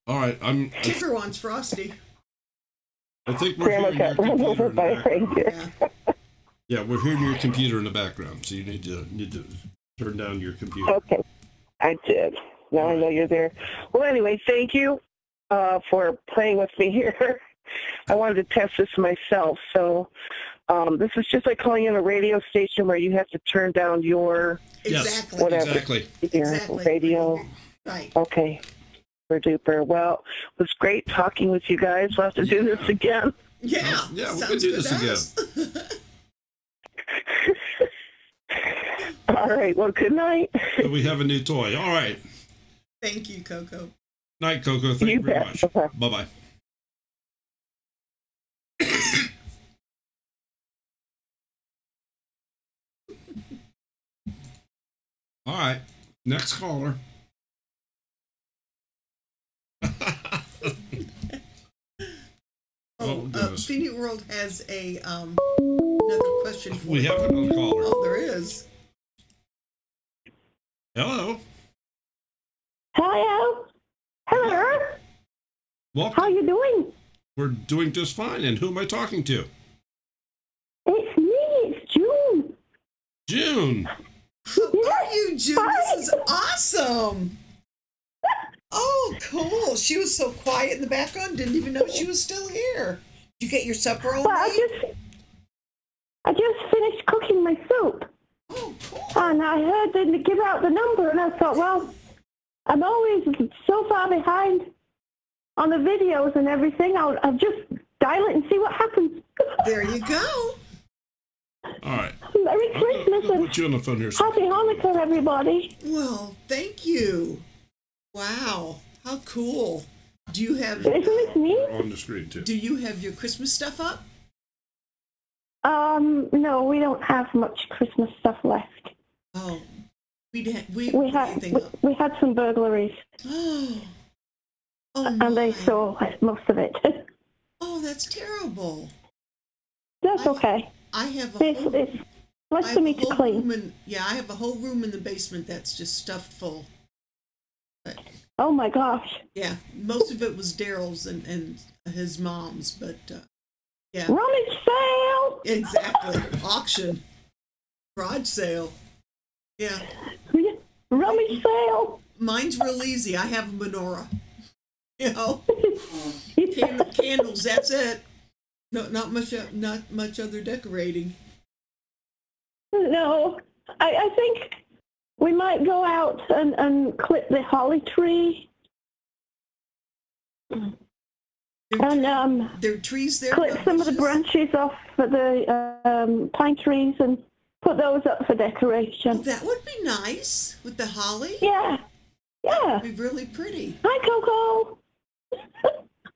All right, Tigger wants Frosty. I think we're Grandma hearing got your run over computer by in a the background. reindeer. Yeah, we're hearing your computer in the background, so you need to turn down your computer. Okay, I did. Now I know you're there. Well, anyway, thank you for playing with me here. I wanted to test this myself, so this is just like calling in a radio station where you have to turn down your whatever Exactly. radio. Right. Okay. Super duper. Well, it was great talking with you guys. We'll have to do this again. Yeah. Yeah, we'll do this again. All right. Well, good night. So we have a new toy. All right. Thank you, Coco. Night, Coco. Thank you very much. Okay. Bye-bye. All right. Next caller. Phoenix World has a another question for We you. have another caller. Oh, there is. Hello. Hello. Hello. Welcome. How you doing? We're doing just fine. And who am I talking to? It's me. It's June. June. How are you, June? This is awesome. Oh, cool. She was so quiet in the background, didn't even know she was still here. Did you get your supper all Well, I just finished cooking my soup. Oh, cool. And I heard them give out the number, and I thought, well, I'm always so far behind on the videos and everything. I'll just dial it and see what happens. There you go. All right. Merry Christmas I'll and put you on the phone here. Happy Hanukkah, everybody. Well, thank you. Wow, how cool. Do you have Isn't it neat? On the screen, too. Do you have your Christmas stuff up? No, we don't have much Christmas stuff left. Oh, we had some burglaries. Oh, and they stole most of it. Oh, that's terrible. That's okay. I have It's less for me to clean. I have a whole room in the basement that's just stuffed full. But Oh my gosh. Yeah, most of it was Daryl's and his mom's, but yeah. Rummage sale! Exactly. Auction. Garage sale. Yeah. Rummage sale! Mine's real easy. I have a menorah. You know? Candles, that's it. No, not much other decorating. No. I think we might go out and clip the holly tree. And there are trees there. Clip some of the branches off of the pine trees and put those up for decoration. Oh, that would be nice with the holly. Yeah. Yeah. That would be really pretty. Hi, Coco.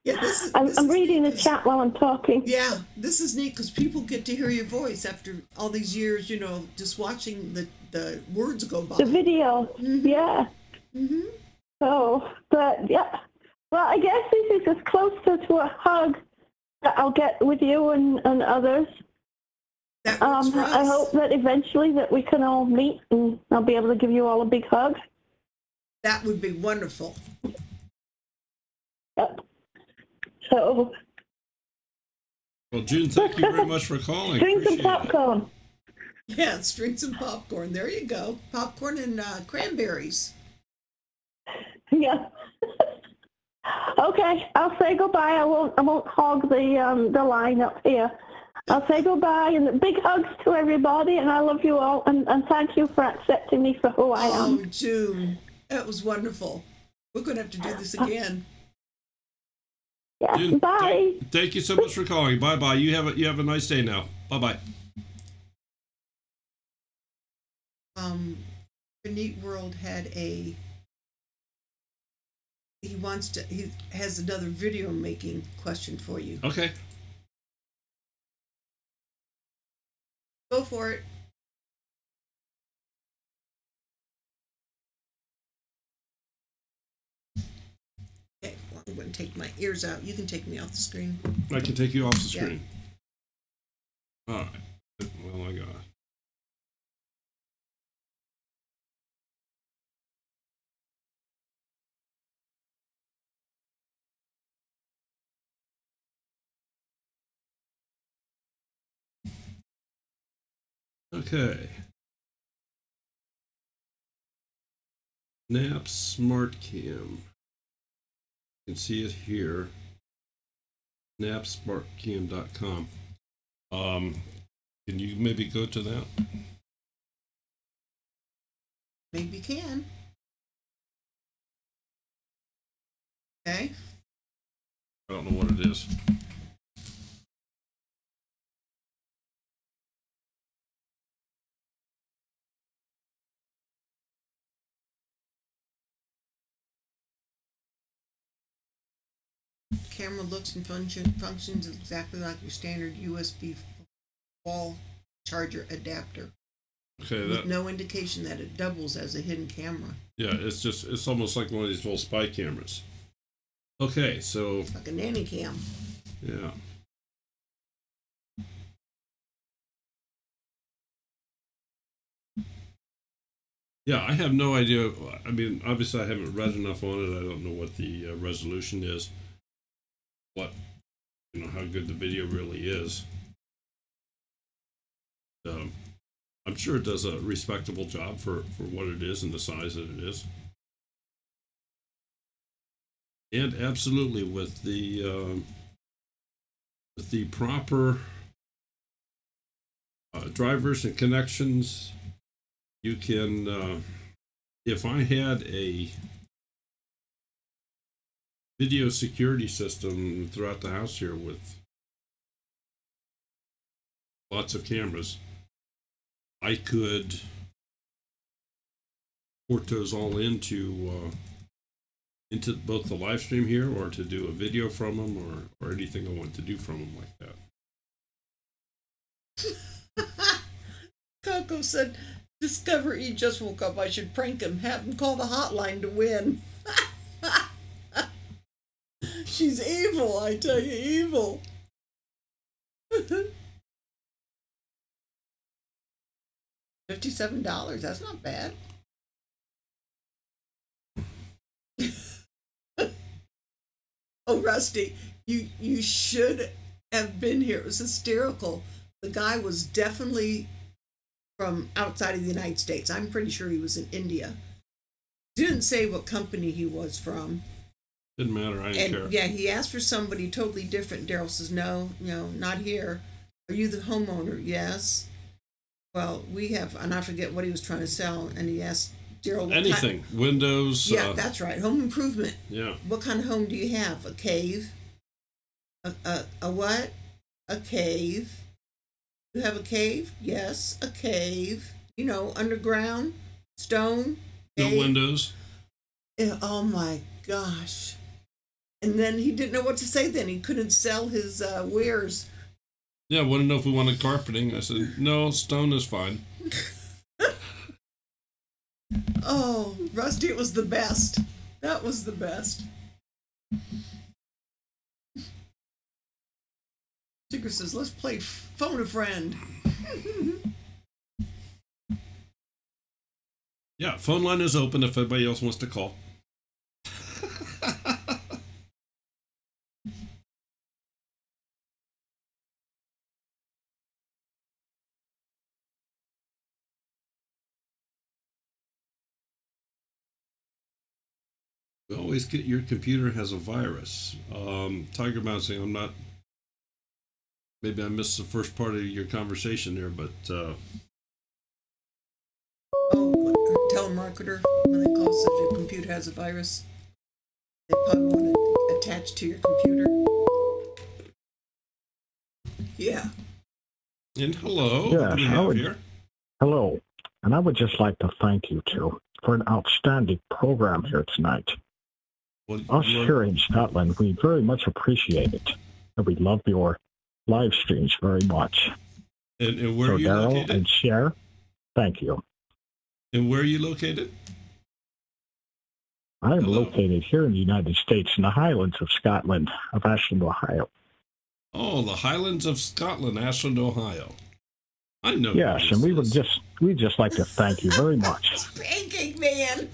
Yeah, I'm reading the chat while I'm talking. Yeah, this is neat because people get to hear your voice after all these years, you know, just watching the words go by. The video, yeah. Mm-hmm. So, but yeah. Well, I guess this is as close to a hug that I'll get with you and others. That works for us. I hope that eventually that we can all meet and I'll be able to give you all a big hug. That would be wonderful. Yep. So. Well, June, thank you very much for calling. Drink some popcorn. Yeah, drink some popcorn. There you go. Popcorn and cranberries. Yeah. Okay, I'll say goodbye. I won't hog the line up here. I'll say goodbye and big hugs to everybody, and I love you all, and thank you for accepting me for who I am. Oh, June, that was wonderful. We're going to have to do this again. Yeah. June, bye. Thank you so much for calling. Bye bye. You have a nice day now. Bye bye. The Neat World had he has another video making question for you. Okay. Go for it. Okay, well, I'm going to take my ears out. You can take me off the screen. I can take you off the screen. Yeah. All right. Well, I got it. Okay. Snap Smart Cam. You can see it here. snapsmartcam.com. Can you maybe go to that? Maybe you can. Okay. I don't know what it is. Camera looks and functions exactly like your standard USB wall charger adapter. Okay, with no indication that it doubles as a hidden camera. Yeah, it's almost like one of these little spy cameras. Okay, so like a nanny cam. Yeah. Yeah, I have no idea. I mean, obviously I haven't read enough on it. I don't know what the resolution is. How good the video really is. I'm sure it does a respectable job for what it is and the size that it is. And absolutely with the proper drivers and connections, you can, if I had a video security system throughout the house here with lots of cameras, I could port those all into both the live stream here, or to do a video from them, or anything I want to do from them like that. Coco said, "Discover he just woke up. I should prank him. Have him call the hotline to win." She's evil, I tell you, evil. $57, that's not bad. Oh, Rusty, you should have been here. It was hysterical. The guy was definitely from outside of the United States. I'm pretty sure he was in India. Didn't say what company he was from. Didn't matter. I didn't care. Yeah, he asked for somebody totally different. Daryl says, no, not here. Are you the homeowner? Yes. Well, we have, and I forget what he was trying to sell. And he asked Daryl, anything, windows. Yeah, that's right. Home improvement. Yeah. What kind of home do you have? A cave? A what? A cave. You have a cave? Yes, a cave. Underground, stone. Cave. No windows. Yeah, oh my gosh. And then he didn't know what to say then. He couldn't sell his wares. Yeah, wanted to know if we wanted carpeting. I said, no, stone is fine. Oh, Rusty, it was the best. That was the best. Tigger says, let's play phone a friend. Yeah, phone line is open if anybody else wants to call. We always get your computer has a virus. Tiger Mouse saying, I'm not. Maybe I missed the first part of your conversation there, but. Telemarketer, when they call, says your computer has a virus. They probably want to attach to your computer. Yeah. And hello. Yes, hello. And I would just like to thank you two for an outstanding program here tonight. Us here in Scotland, we very much appreciate it. And we love your live streams very much. And where are you Daryl located? and Cher, thank you. And where are you located? I'm located here in the United States in the Highlands of Scotland, of Ashland, Ohio. Oh, the Highlands of Scotland, Ashland, Ohio. I know. Yes, and we'd just like to thank you very much. Pancake Man.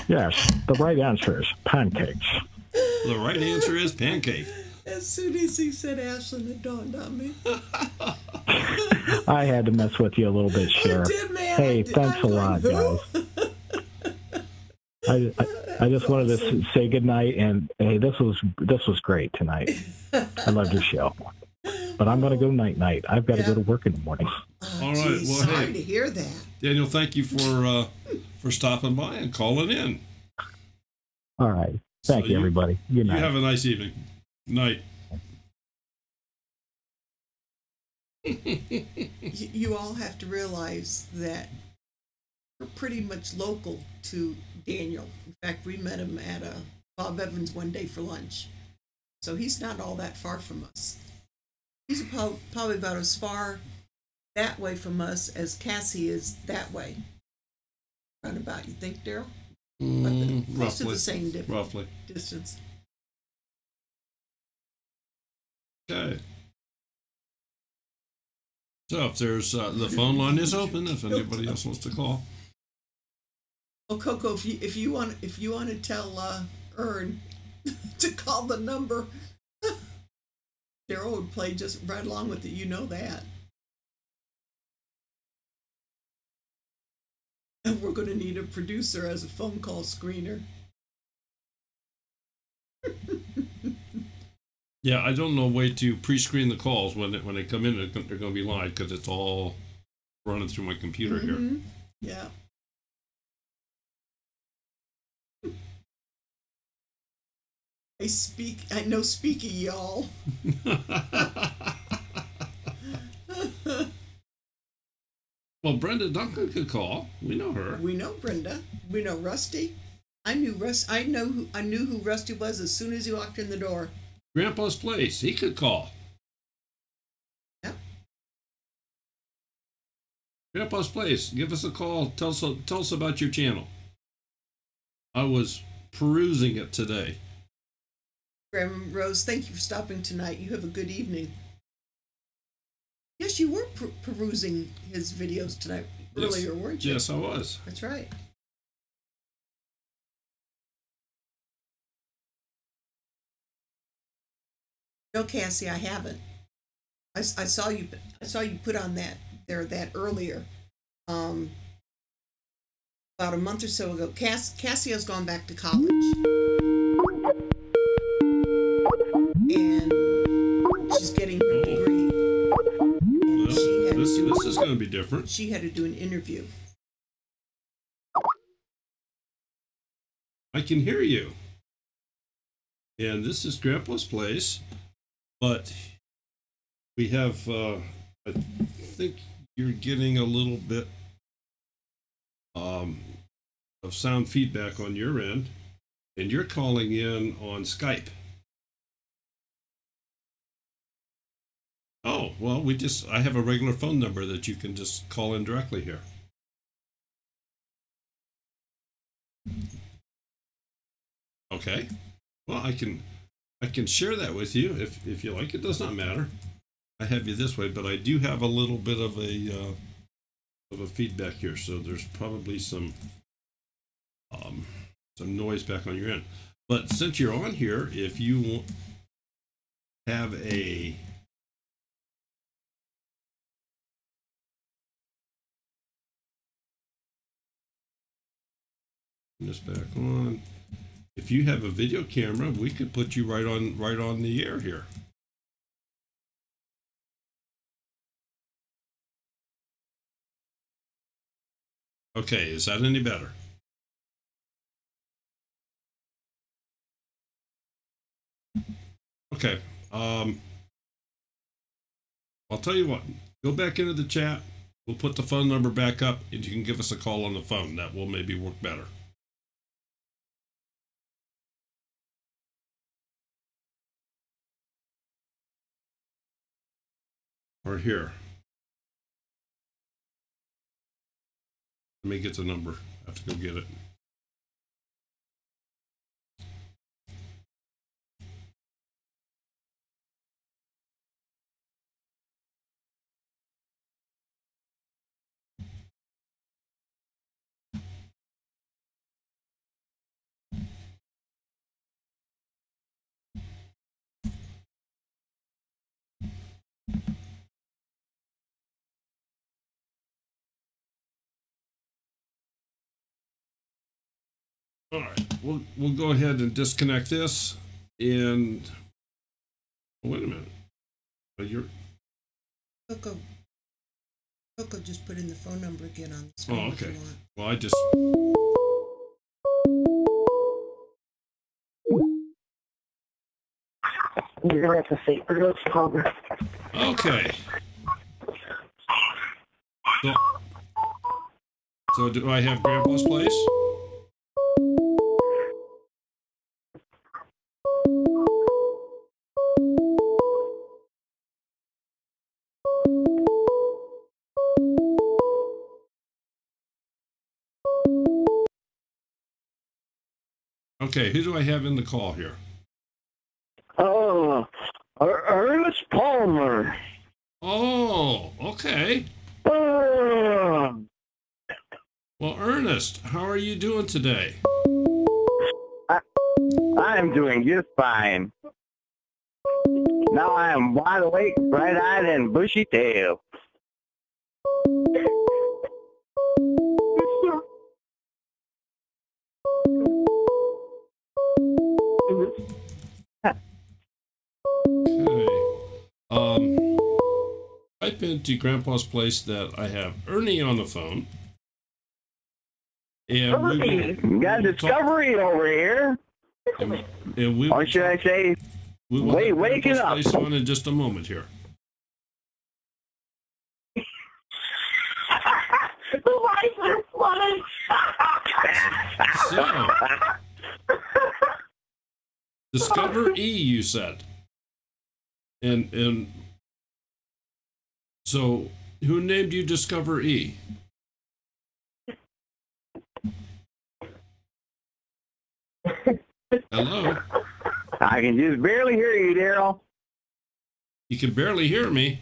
Yes, the right answer is pancakes. The right answer is pancake. As soon as he said Ashland, it dawned on me. I had to mess with you a little bit, Cher. Hey, thanks a lot, guys. I just wanted to say good night, and hey, this was great tonight. I loved your show. But I'm going to go night-night. I've got to go to work in the morning. All right. Well, sorry to hear that. Daniel, thank you for stopping by and calling in. All right. Thank you, everybody. Good night. You have a nice evening. Night. You all have to realize that we're pretty much local to Daniel. In fact, we met him at Bob Evans one day for lunch. So he's not all that far from us. He's probably about as far that way from us as Cassie is that way. Roundabout, you think, Daryl? Close to the same distance. Okay. So if there's the phone line is open, if anybody else wants to call. Oh, Coco, if you want to tell Ern to call the number, Daryl would play just right along with it. You know that. And we're going to need a producer as a phone call screener. Yeah, I don't know a way to pre-screen the calls when they come in. They're going to be live because it's all running through my computer here. Yeah. I know speaky, y'all. Well, Brenda Duncan could call. We know her. We know Brenda. We know Rusty. I knew who Rusty was as soon as he walked in the door. Grandpa's Place. He could call. Yep. Grandpa's Place. Give us a call. Tell us about your channel. I was perusing it today. Grandma Rose, thank you for stopping tonight. You have a good evening. Yes, you were perusing his videos tonight earlier, weren't you? Yes, I was. That's right. No, Cassie, I haven't. I saw you put on that earlier. About a month or so ago. Cassie has gone back to college. And she's getting her degree. And this is going to be different. She had to do an interview. I can hear you. And this is Grandpa's place. But we have, I think you're getting a little bit of sound feedback on your end. And you're calling in on Skype. Oh, well, I have a regular phone number that you can just call in directly here. Okay. Well, I can share that with you if you like. It does not matter. I have you this way, but I do have a little bit of a feedback here, so there's probably some noise back on your end. But since you're on here, if you have a this back on. If you have a video camera, we could put you right on the air here. Okay, is that any better? Okay. I'll tell you what. Go back into the chat. We'll put the phone number back up, and you can give us a call on the phone. That will maybe work better. Or here. Let me get the number. I have to go get it. All right, we'll go ahead and disconnect this, and wait a minute. Coco just put in the phone number again on the screen. Oh, okay. Well, I just. You're gonna have to say Earl's number. Okay. So do I have Grandpa's place? Okay, who do I have in the call here? Oh, Ernest Palmer. Oh, okay. Well, Ernest, how are you doing today? I am doing just fine. Now I am wide awake, bright-eyed, and bushy-tailed. Okay. Type into Grandpa's place that I have Ernie on the phone. And Ernie, got discovery over here. And we or should I say, wake it up. On in just a moment here. The lights are flooded. So, Discover E, you said. And so who named you Discover E? Hello? I can just barely hear you, Daryl. You can barely hear me.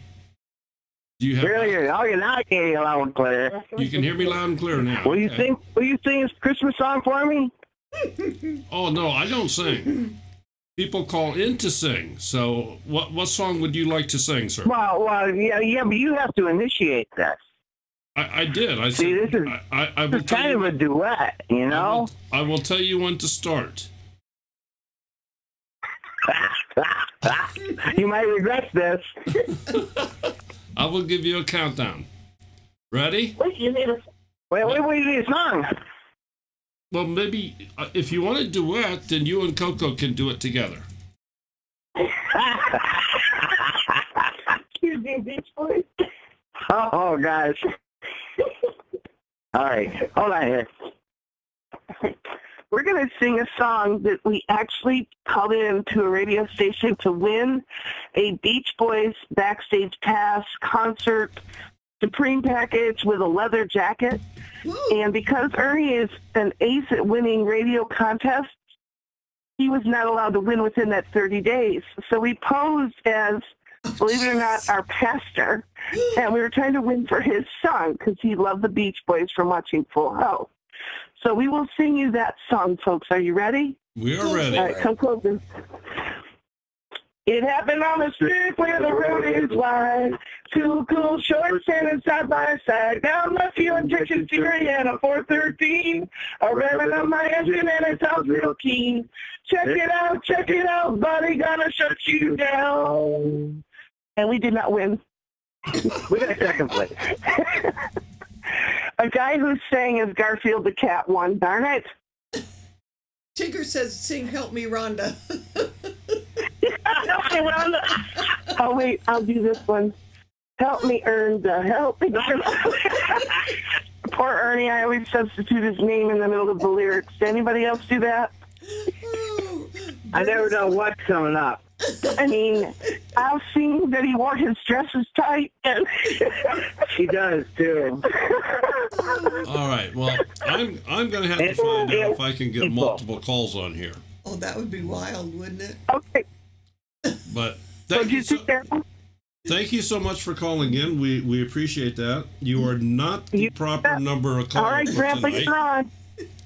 Do you have barely hear you. Oh, now I can hear you loud and clear. You can hear me loud and clear now. Will you sing this Christmas song for me? Oh, no, I don't sing. people call in to sing. So what song would you like to sing, sir? Well, yeah, but you have to initiate this. I did. I See, said, this is, I will this is kind of a duet, you know? I will tell you when to start. You might regret this. I will give you a countdown. Ready? Wait, you need a song. Well, maybe if you want a duet, then you and Coco can do it together. Excuse me, Beach Boys. Oh, guys. All right, hold on here. We're going to sing a song that we actually called in to a radio station to win a Beach Boys backstage pass concert Supreme package with a leather jacket. And because Ernie is an ace at winning radio contests, he was not allowed to win within that 30 days. So we posed as, believe it or not, our pastor, and we were trying to win for his son because he loved the Beach Boys from watching Full House. So we will sing you that song, folks. Are you ready? We are ready. All right, come closer. It happened on the street where the road is wide. Two cool shorts standing side by side. Down my fueling Texas Fury and a 413. I'm revving up my engine and it sounds real keen. Check it out, buddy, gonna shut you down. And we did not win. We got second place. A guy who sang as Garfield the cat won. Darn it. Tinker says, sing Help Me, Rhonda. Help me, Rhonda. Oh, wait, I'll do this one. Help me, Ernda. Help me. Poor Ernie, I always substitute his name in the middle of the lyrics. Did anybody else do that? I never know what's coming up. I mean, I've seen that he wore his dresses tight. And She does, too. All right. Well, I'm going to have to find out if I can get multiple calls on here. Oh, that would be wild, wouldn't it? Okay. But thank you so much for calling in. We appreciate that. You are not the proper number of callers. All right, Grandpa, you're on.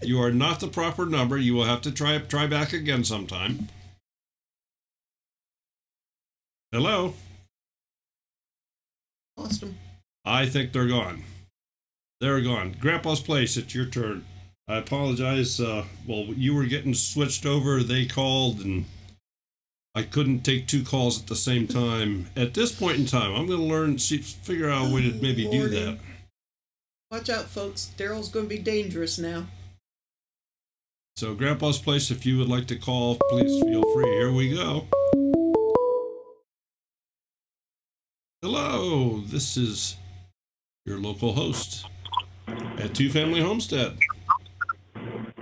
You are not the proper number. You will have to try back again sometime. Hello? Lost them. I think they're gone. They're gone. Grandpa's Place, it's your turn. I apologize. Well, you were getting switched over. They called, and I couldn't take two calls at the same time. At this point in time, I'm going to figure out a way to maybe do that. Watch out, folks. Daryl's going to be dangerous now. So, Grandpa's Place, if you would like to call, please feel free. Here we go. Hello, this is your local host at Two Family Homestead.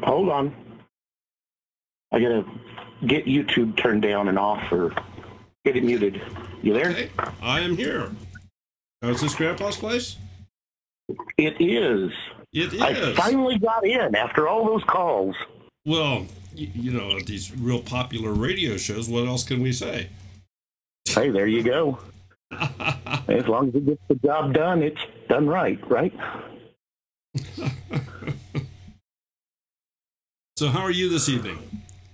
Hold on. I gotta get YouTube turned down and off or get it muted. You there? Okay, I am here. Now, is this Grandpa's Place? It is. It is. I finally got in after all those calls. Well, you know, these real popular radio shows, what else can we say? Hey, there you go. As long as it gets the job done, it's done right? So how are you this evening?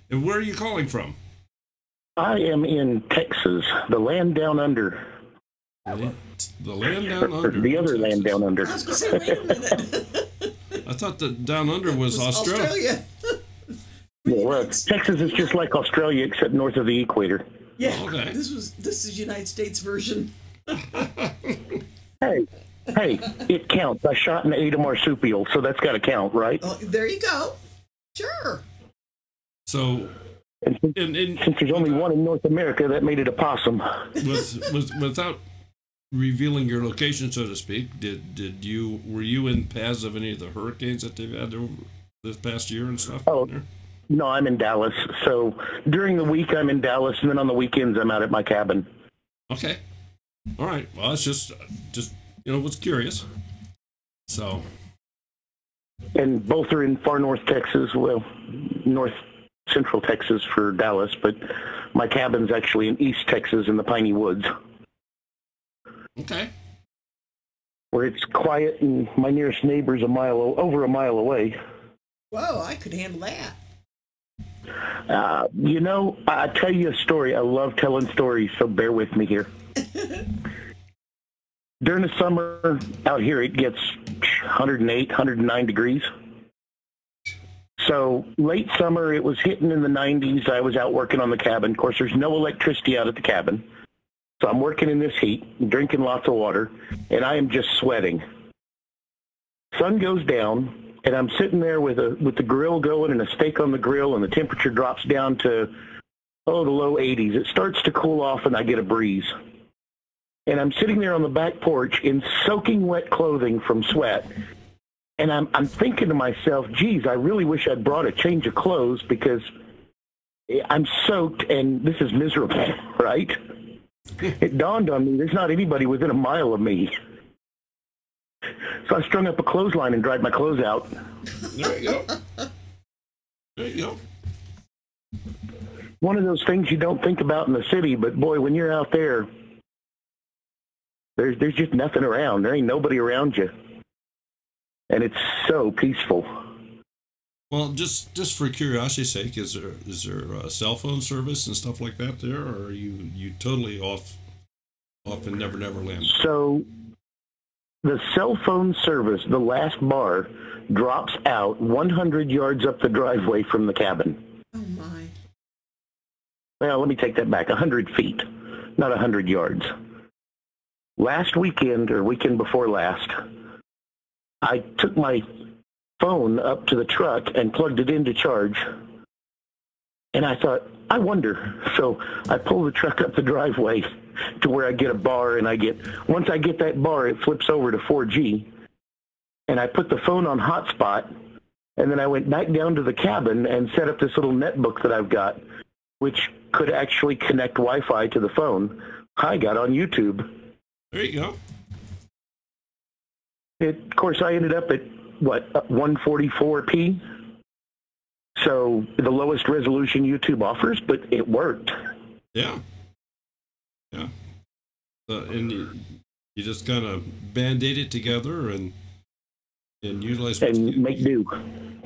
And where are you calling from? I am in Texas, the land down under. The land down under? The other land down under. I was going to say, wait a minute. I thought the down under was Australia. Yeah, well, Texas is just like Australia, except north of the equator. Yeah, okay. This is United States version. Hey, it counts. I shot and ate a marsupial, so that's got to count, right? Oh, there you go. Sure. So, since there's only one in North America, that made it a possum. Without revealing your location, so to speak, were you in paths of any of the hurricanes that they've had over this past year and stuff? Oh, no, I'm in Dallas. So during the week, I'm in Dallas, and then on the weekends, I'm out at my cabin. Okay. All right. Well, it's just was curious. So. And both are in far north Texas, well, north central Texas for Dallas, but my cabin's actually in East Texas in the Piney Woods. Okay. Where it's quiet and my nearest neighbor's over a mile away. Whoa, I could handle that. You know, I'll tell you a story. I love telling stories, so bear with me here. During the summer out here, it gets 108, 109 degrees. So late summer, it was hitting in the 90s. I was out working on the cabin. Of course, there's no electricity out at the cabin. So I'm working in this heat, drinking lots of water, and I am just sweating. Sun goes down, and I'm sitting there with the grill going and a steak on the grill, and the temperature drops down to, the low 80s. It starts to cool off, and I get a breeze. And I'm sitting there on the back porch in soaking wet clothing from sweat. And I'm thinking to myself, geez, I really wish I'd brought a change of clothes because I'm soaked and this is miserable, right? It dawned on me, there's not anybody within a mile of me. So I strung up a clothesline and dried my clothes out. There you go. There you go. One of those things you don't think about in the city, but boy, when you're out there, there's just nothing around. There ain't nobody around you. And it's so peaceful. Well, just for curiosity's sake, is there a cell phone service and stuff like that there, or are you totally off in Never Land? So the cell phone service, the last bar, drops out 100 yards up the driveway from the cabin. Oh, my. Well, let me take that back. 100 feet, not 100 yards. Last weekend, or weekend before last, I took my phone up to the truck and plugged it in to charge. And I thought, I wonder. So I pull the truck up the driveway to where I get a bar, and once I get that bar, it flips over to 4G. And I put the phone on hotspot, and then I went back down to the cabin and set up this little netbook that I've got, which could actually connect Wi-Fi to the phone. I got on YouTube. There you go. Of course, I ended up at, 144p? So the lowest resolution YouTube offers, but it worked. Yeah. Yeah. And you just kind of Band-Aid it together and utilize... And make do.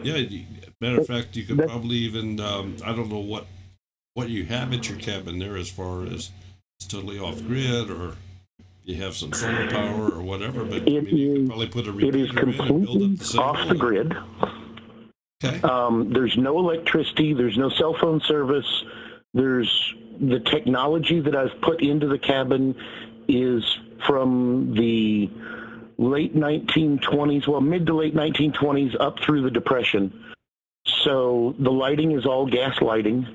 Yeah. Matter of fact, you could probably even, I don't know what you have at your cabin there as far as it's totally off-grid or... You have some solar power or whatever, but you could probably put a repeater in and build up the signal. Off the grid. Okay. There's no electricity. There's no cell phone service. There's the technology that I've put into the cabin is from the late 1920s, well, mid to late 1920s up through the Depression. So the lighting is all gas lighting.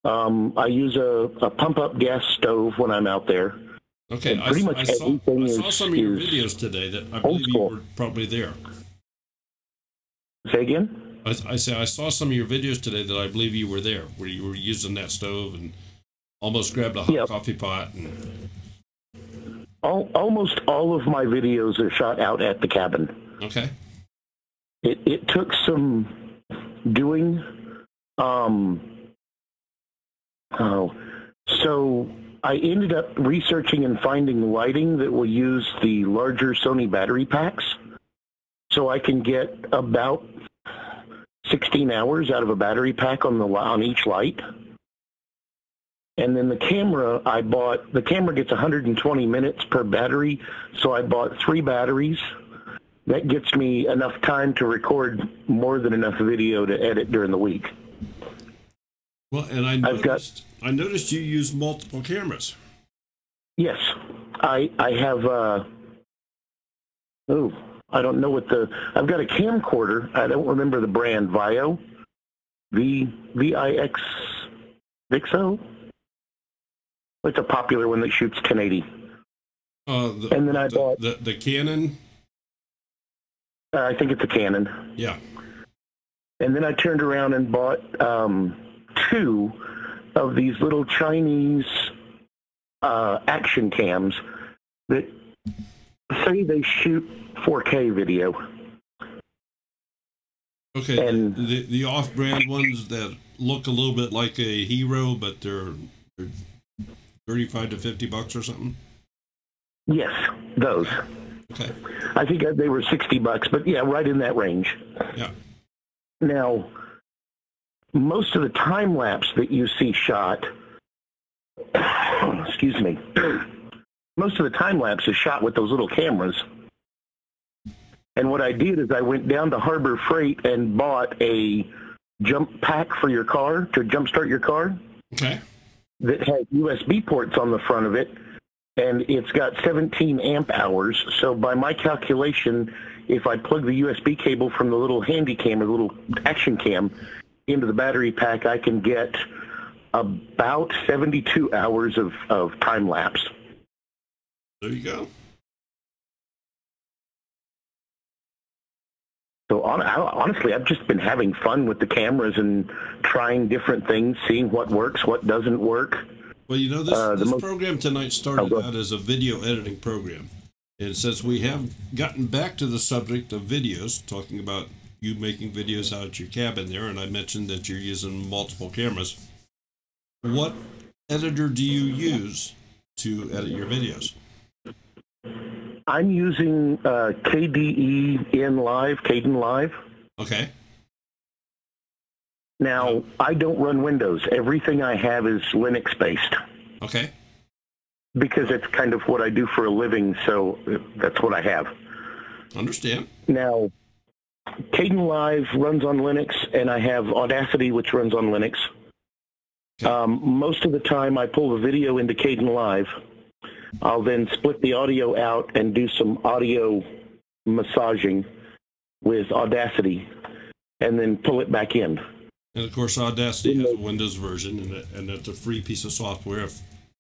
I use a pump-up gas stove when I'm out there. Okay, I saw some of your videos today that I believe you were probably there. Say again? I saw some of your videos today that I believe you were there, where you were using that stove and almost grabbed a hot coffee pot. And... Almost all of my videos are shot out at the cabin. Okay. It took some doing. So I ended up researching and finding lighting that will use the larger Sony battery packs, so I can get about 16 hours out of a battery pack on each light. And then the camera the camera gets 120 minutes per battery, so I bought 3 batteries. That gets me enough time to record more than enough video to edit during the week. Well, and I noticed you use multiple cameras. Yes, I have. I don't know I've got a camcorder. I don't remember the brand. Vio, VIX, Vixo. It's a popular one that shoots 1080. And then I bought the Canon. I think it's a Canon. Yeah. And then I turned around and bought 2 of these little Chinese action cams that say they shoot 4K video. Okay, and the off-brand ones that look a little bit like a Hero, but they're $35 to $50 or something? Yes, those. Okay. I think they were $60, but yeah, right in that range. Yeah. Now, most of the time lapse that you see shot, excuse me, most of the time lapse is shot with those little cameras. And what I did is I went down to Harbor Freight and bought a jump pack for your car to jumpstart your car. Okay. That has USB ports on the front of it, and it's got 17 amp hours. So by my calculation, if I plug the USB cable from the little handy cam or the little action cam into the battery pack, I can get about 72 hours of time lapse. There you go. So honestly, I've just been having fun with the cameras and trying different things, seeing what works, what doesn't work. Well, you know, this program tonight started out as a video editing program. And since we have gotten back to the subject of videos, talking about you making videos out at your cabin there, and I mentioned that you're using multiple cameras, what editor do you use to edit your videos? I'm using Caden Live. Okay. Now, I don't run Windows. Everything I have is Linux-based. Okay. Because it's kind of what I do for a living, so that's what I have. Understand. Now, Caden Live runs on Linux, and I have Audacity, which runs on Linux. Okay. Most of the time, I pull the video into Caden Live. I'll then split the audio out and do some audio massaging with Audacity, and then pull it back in. And of course, Audacity has a Windows version, and it's a free piece of software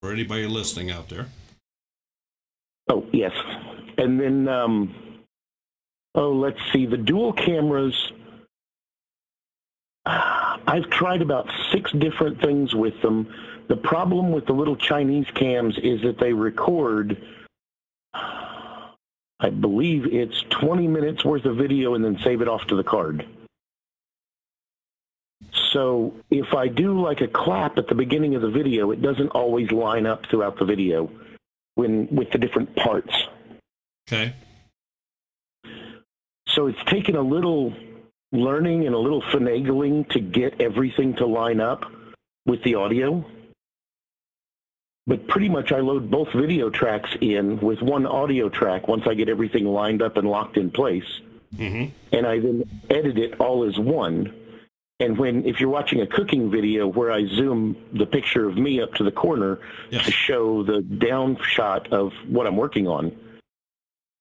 for anybody listening out there. Oh, yes. And then, let's see, the dual cameras, I've tried about 6 different things with them. The problem with the little Chinese cams is that they record, I believe it's 20 minutes worth of video and then save it off to the card. So if I do like a clap at the beginning of the video, it doesn't always line up throughout the video with the different parts. Okay. So it's taken a little learning and a little finagling to get everything to line up with the audio. But pretty much I load both video tracks in with one audio track once I get everything lined up and locked in place. Mm-hmm. And I then edit it all as one. And if you're watching a cooking video where I zoom the picture of me up to the corner to show the down shot of what I'm working on,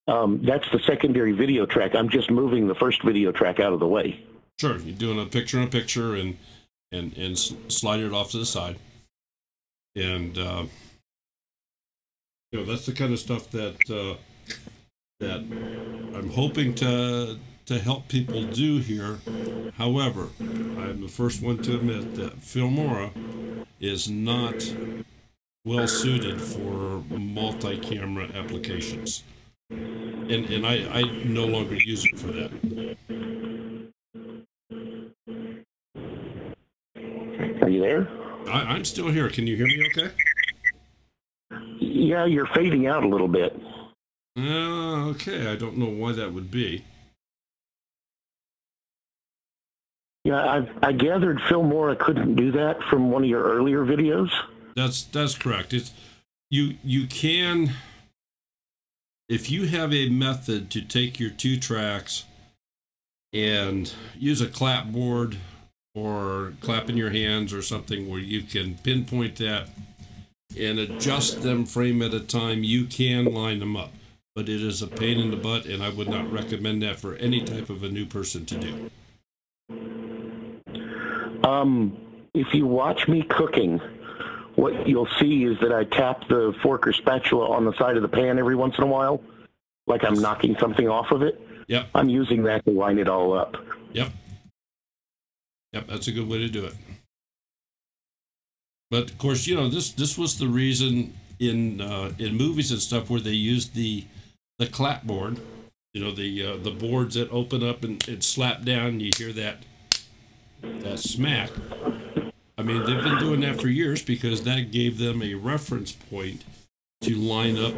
that's the secondary video track. I'm just moving the first video track out of the way. Sure, you're doing a picture-in-picture and slide it off to the side. And that's the kind of stuff that I'm hoping to help people do here. However, I'm the first one to admit that Filmora is not well suited for multi-camera applications, and I no longer use it for that. Are you there? I'm still here. Can you hear me okay? Yeah, you're fading out a little bit. Okay. I don't know why that would be. Yeah, I gathered Filmora couldn't do that from one of your earlier videos. That's correct. It's you can, if you have a method to take your 2 tracks and use a clapboard or clap in your hands or something where you can pinpoint that and adjust them frame at a time, you can line them up. But it is a pain in the butt, and I would not recommend that for any type of a new person to do. If you watch me cooking, what you'll see is that I tap the fork or spatula on the side of the pan every once in a while, like I'm knocking something off of it. Yep. I'm using that to line it all up. Yep, that's a good way to do it. But of course, this was the reason in movies and stuff where they used the clapboard, the boards that open up and slap down, and you hear that smack. I mean, they've been doing that for years because that gave them a reference point to line up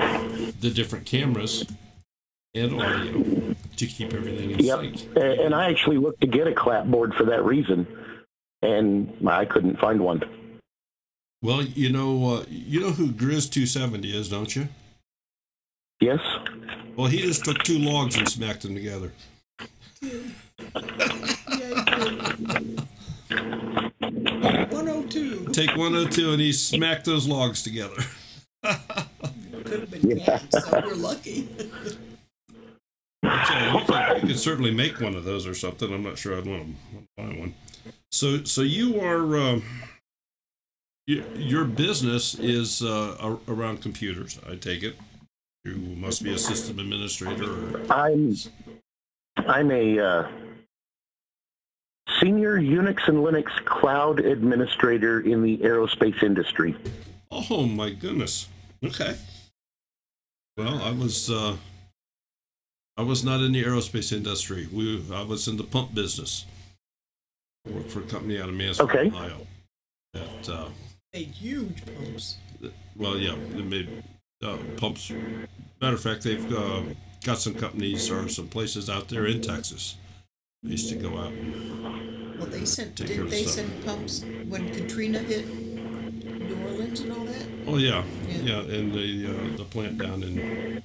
the different cameras and audio to keep everything in sync. And I actually looked to get a clapboard for that reason. and I couldn't find one. Well, you know who Grizz 270 is, don't you? Yes. Well, he just took 2 logs and smacked them together. 102. Take 102 and he smacked those logs together. Could have been canned, so we're lucky. You could certainly make one of those or something. I'm not sure I'd want to buy one. So you are your business is around computers, I take it. You must be a system administrator. Or... I'm a senior Unix and Linux cloud administrator in the aerospace industry. Oh my goodness. Okay. Well, I was not in the aerospace industry. I was in the pump business. I worked for a company out of Mansfield, Ohio. That made huge pumps. Well, yeah, they made pumps. Matter of fact, they've got some companies or some places out there in Texas. They used to go out. Well, didn't they send pumps when Katrina hit New Orleans and all that? Oh yeah. And the plant down in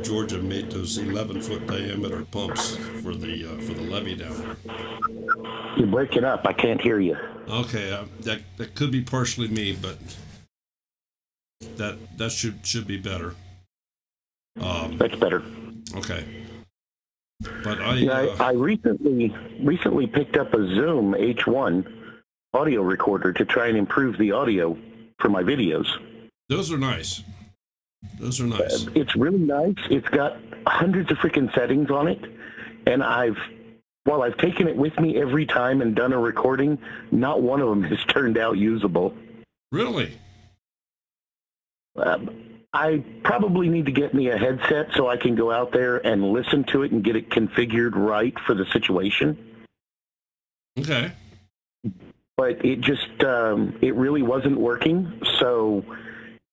Georgia made those 11-foot diameter pumps for the levee down there. You're breaking up. I can't hear you. Okay, that could be partially me, but that should be better. That's better. Okay. But I recently picked up a Zoom H1 audio recorder to try and improve the audio for my videos. Those are nice. It's really nice. It's got hundreds of freaking settings on it, and I've taken it with me every time and done a recording, not one of them has turned out usable. Really? I probably need to get me a headset so I can go out there and listen to it and get it configured right for the situation. Okay. But it just, it really wasn't working, so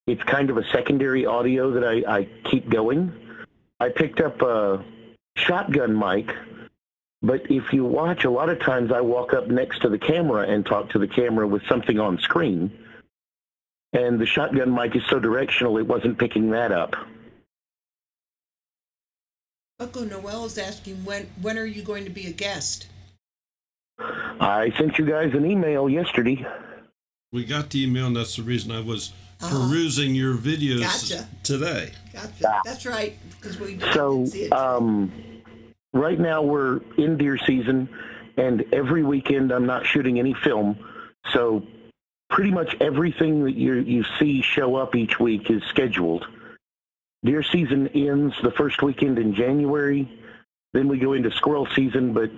it's kind of a secondary audio that I keep going. I picked up a shotgun mic, but if you watch, a lot of times I walk up next to the camera and talk to the camera with something on screen. And the shotgun mic is so directional, it wasn't picking that up. Uncle Noel is asking, when are you going to be a guest? I sent you guys an email yesterday. We got the email, and that's the reason I was perusing your videos today. Gotcha. That's right. Because we so, see it right now we're in deer season, and every weekend I'm not shooting any film. So pretty much everything that you see show up each week is scheduled. Deer season ends the first weekend in January. Then we go into squirrel season, but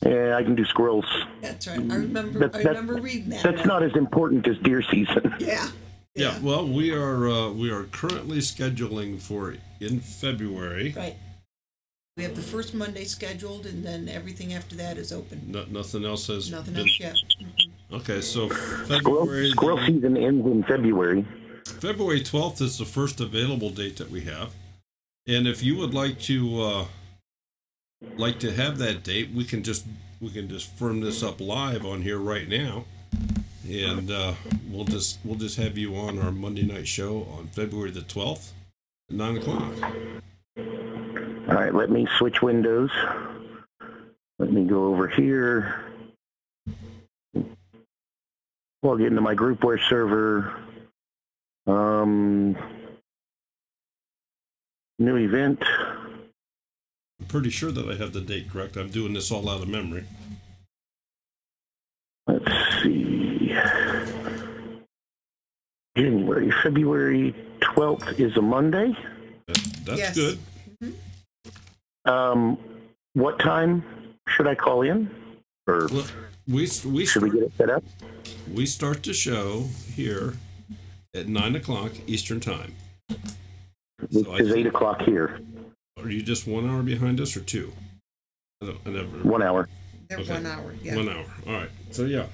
I can do squirrels. That's right. I remember reading that. That's not as important as deer season. Yeah. Well, we are currently scheduling for in February. Right. We have the first Monday scheduled, and then everything after that is open. Nothing else has Nothing been... else yet. Okay, so February... Squirrel season ends in February. February 12th is the first available date that we have. And if you would like to have that date, we can just firm this up live on here right now. And we'll just have you on our Monday night show on February the 12th at 9 o'clock. All right, let me switch windows. Let me go over here. Log into my groupware server. New event. I'm pretty sure that I have the date correct. I'm doing this all out of memory. Let's see. February 12th is a Monday. That's good. Mm-hmm. What time should I call in? Or should we get it set up? We start the show here at 9 o'clock Eastern Time. Which is 8 o'clock here. Are you just 1 hour behind us or 2? I never... 1 hour. They're 1 hour, yeah. 1 hour. All right. So, yeah.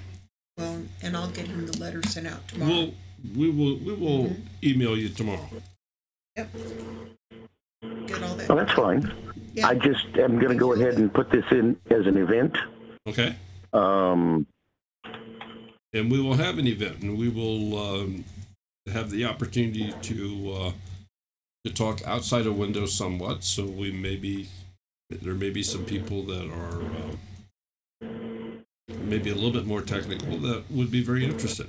Well, and I'll get him the letter sent out tomorrow. We will email you tomorrow. Yep. Get all that. Oh, that's fine. Yeah. I just am going to go ahead and put this in as an event. Okay. And we will have an event, and we will have the opportunity to talk outside of Windows somewhat. So there may be some people that are maybe a little bit more technical that would be very interested.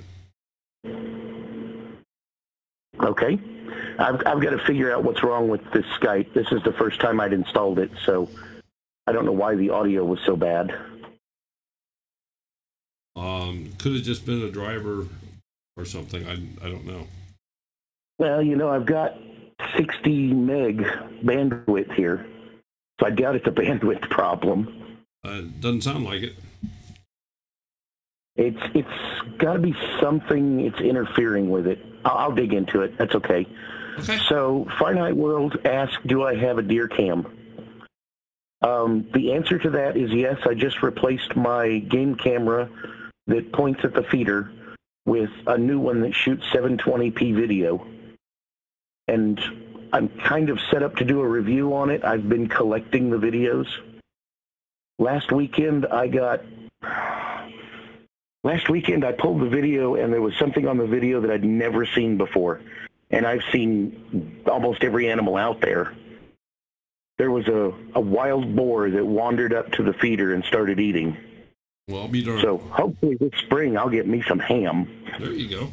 Okay. I've got to figure out what's wrong with this Skype. This is the first time I'd installed it, so I don't know why the audio was so bad. Could have just been a driver or something. I don't know. Well, I've got 60 meg bandwidth here, so I doubt it's a bandwidth problem. Doesn't sound like it. It's got to be something it's interfering with it. I'll dig into it. That's okay. Okay. So, Finite World asked, do I have a deer cam? The answer to that is yes. I just replaced my game camera that points at the feeder with a new one that shoots 720p video. And I'm kind of set up to do a review on it. I've been collecting the videos. Last weekend I pulled the video, and there was something on the video that I'd never seen before. And I've seen almost every animal out there. There was a wild boar that wandered up to the feeder and started eating. Well, I'll be darned. So hopefully this spring I'll get me some ham. There you go.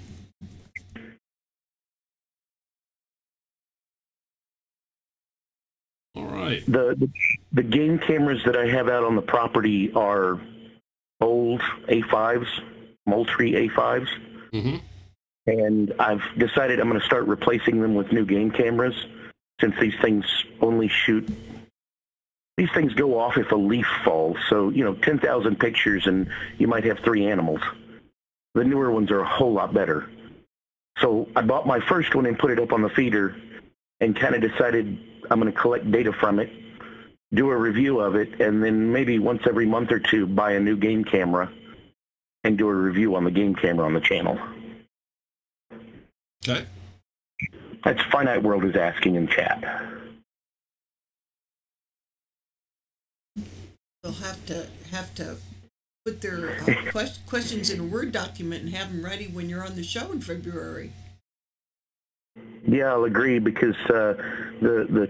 All right. The game cameras that I have out on the property are old A5s, Moultrie A5s. Mm-hmm. And I've decided I'm going to start replacing them with new game cameras, since these things go off if a leaf falls. So, 10,000 pictures and you might have 3 animals. The newer ones are a whole lot better. So I bought my first one and put it up on the feeder and kind of decided I'm going to collect data from it, do a review of it, and then maybe once every month or two buy a new game camera and do a review on the game camera on the channel. Okay. That's Finite World is asking in chat. They'll have to put their questions in a Word document and have them ready when you're on the show in February. Yeah, I'll agree, because the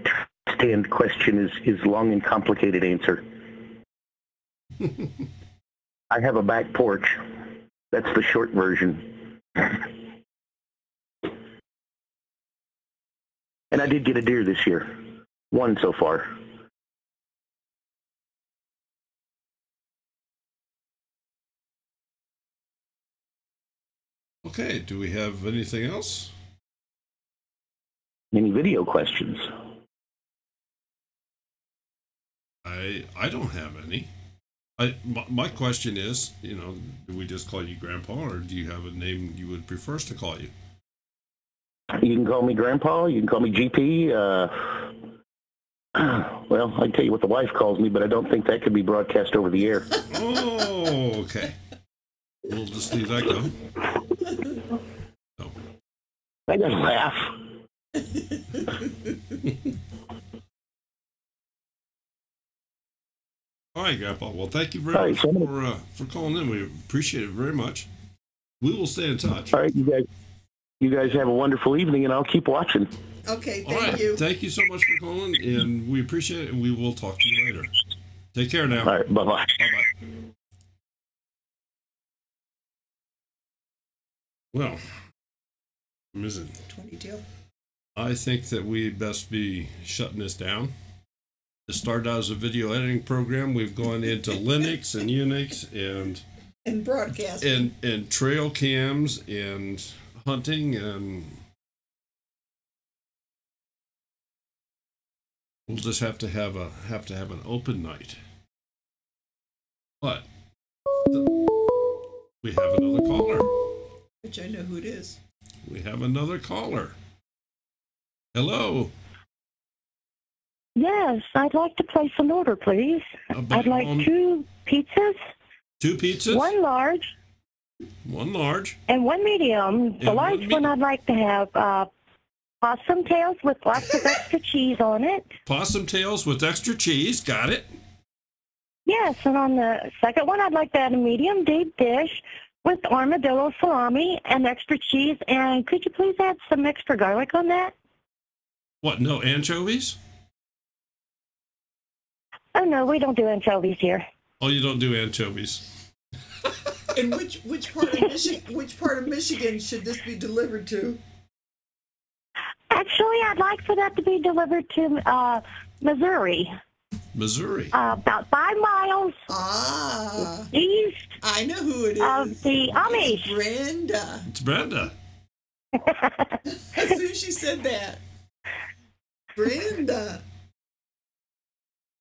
stand question is long and complicated answer. I have a back porch. That's the short version. And I did get a deer this year. 1 so far. Okay, do we have anything else? Any video questions? I don't have any. My question is, do we just call you Grandpa, or do you have a name you would prefer us to call you? You can call me Grandpa. You can call me GP. Well, I can tell you what the wife calls me, but I don't think that could be broadcast over the air. Oh, okay. We'll just leave that go. I gotta laugh. All right, Grandpa. Well, thank you very much for calling in. We appreciate it very much. We will stay in touch. All right, you guys have a wonderful evening, and I'll keep watching. Okay, thank you. Thank you so much for calling, and we appreciate it, and we will talk to you later. Take care now. All right, bye-bye. Bye-bye. Well, Mrs. 22. I think that we best be shutting this down. It started out as a video editing program. We've gone into Linux and Unix and broadcasting and trail cams and hunting, and we'll just have to have an open night. But we have another caller. Which I know who it is. We have another caller. Hello. Yes, I'd like to place an order, please. I'd like 2 pizzas. 2 pizzas? 1 large. 1 large. And 1 medium. The large one I'd like to have possum tails with lots of extra cheese on it. Possum tails with extra cheese. Got it. Yes, and on the second one, I'd like to add a medium deep dish with armadillo salami and extra cheese. And could you please add some extra garlic on that? What, no anchovies? Oh, no, we don't do anchovies here. Oh, you don't do anchovies. And which part of Michigan should this be delivered to? Actually, I'd like for that to be delivered to Missouri. Missouri? About 5 miles east. I know who it is. Of the Amish. It's Brenda. It's Brenda. As soon as she said that. Brenda.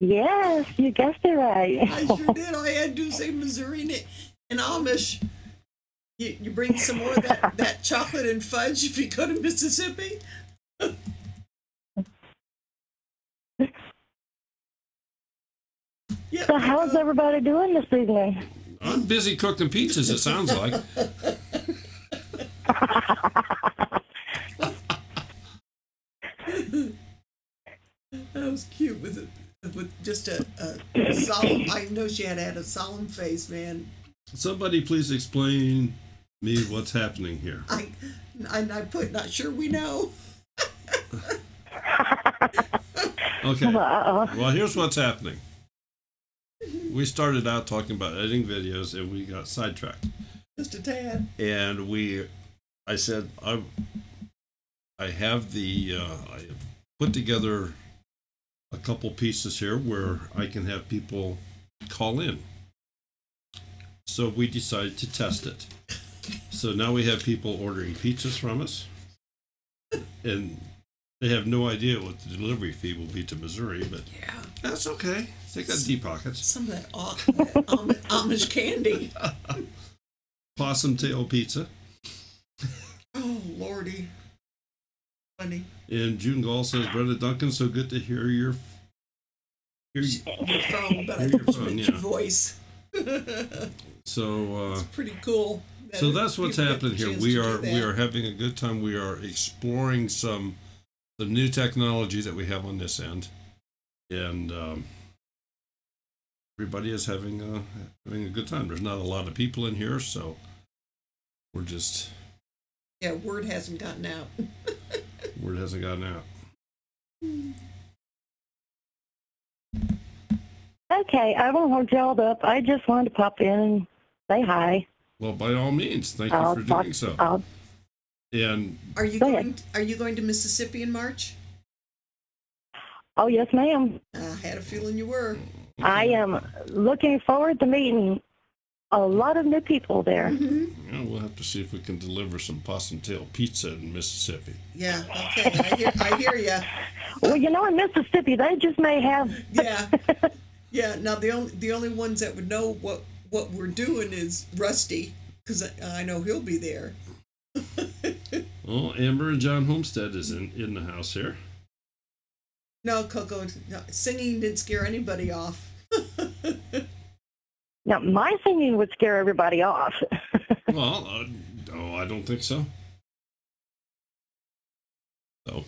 Yes, you guessed it right. I sure did. All I had to do was say Missouri and Amish. You bring some more of that chocolate and fudge if you go to Mississippi? Yeah, so how's everybody doing this evening? I'm busy cooking pizzas, it sounds like. That was cute with just a solemn. I know she had a solemn face, man. Somebody please explain me what's happening here. I put not sure we know. Okay. Well, here's what's happening. We started out talking about editing videos, and we got sidetracked. Just a tad. And I said, I have I put together a couple pieces here where I can have people call in. So we decided to test it. So now we have people ordering pizzas from us, and they have no idea what the delivery fee will be to Missouri, but yeah, that's okay. They got deep pockets. Some of that Amish candy. Possum tail pizza. Oh, Lordy. Funny. And June Gall says, Brenda Duncan, so good to hear your phone, but I your think phone, your voice. So it's pretty cool. So that's what's happening here. We are having a good time. We are exploring some new technology that we have on this end, and everybody is having a good time. There's not a lot of people in here, so we're just word hasn't gotten out. Word hasn't gotten out. Okay, I won't hold y'all up. I just wanted to pop in and say hi. Well, by all means, thank you for doing so. And are you going to Mississippi in March? Oh, yes, ma'am. I had a feeling you were. I am looking forward to meeting a lot of new people there. Mm-hmm. Yeah, we'll have to see if we can deliver some possum tail pizza in Mississippi. Yeah, okay, I hear you. Well, in Mississippi, they just may have. Yeah. Now the only ones that would know what we're doing is Rusty, because I know he'll be there. Well, Amber and John Homestead is in the house here. No, Coco, singing didn't scare anybody off. Now, my singing would scare everybody off. Well, I don't think so. So,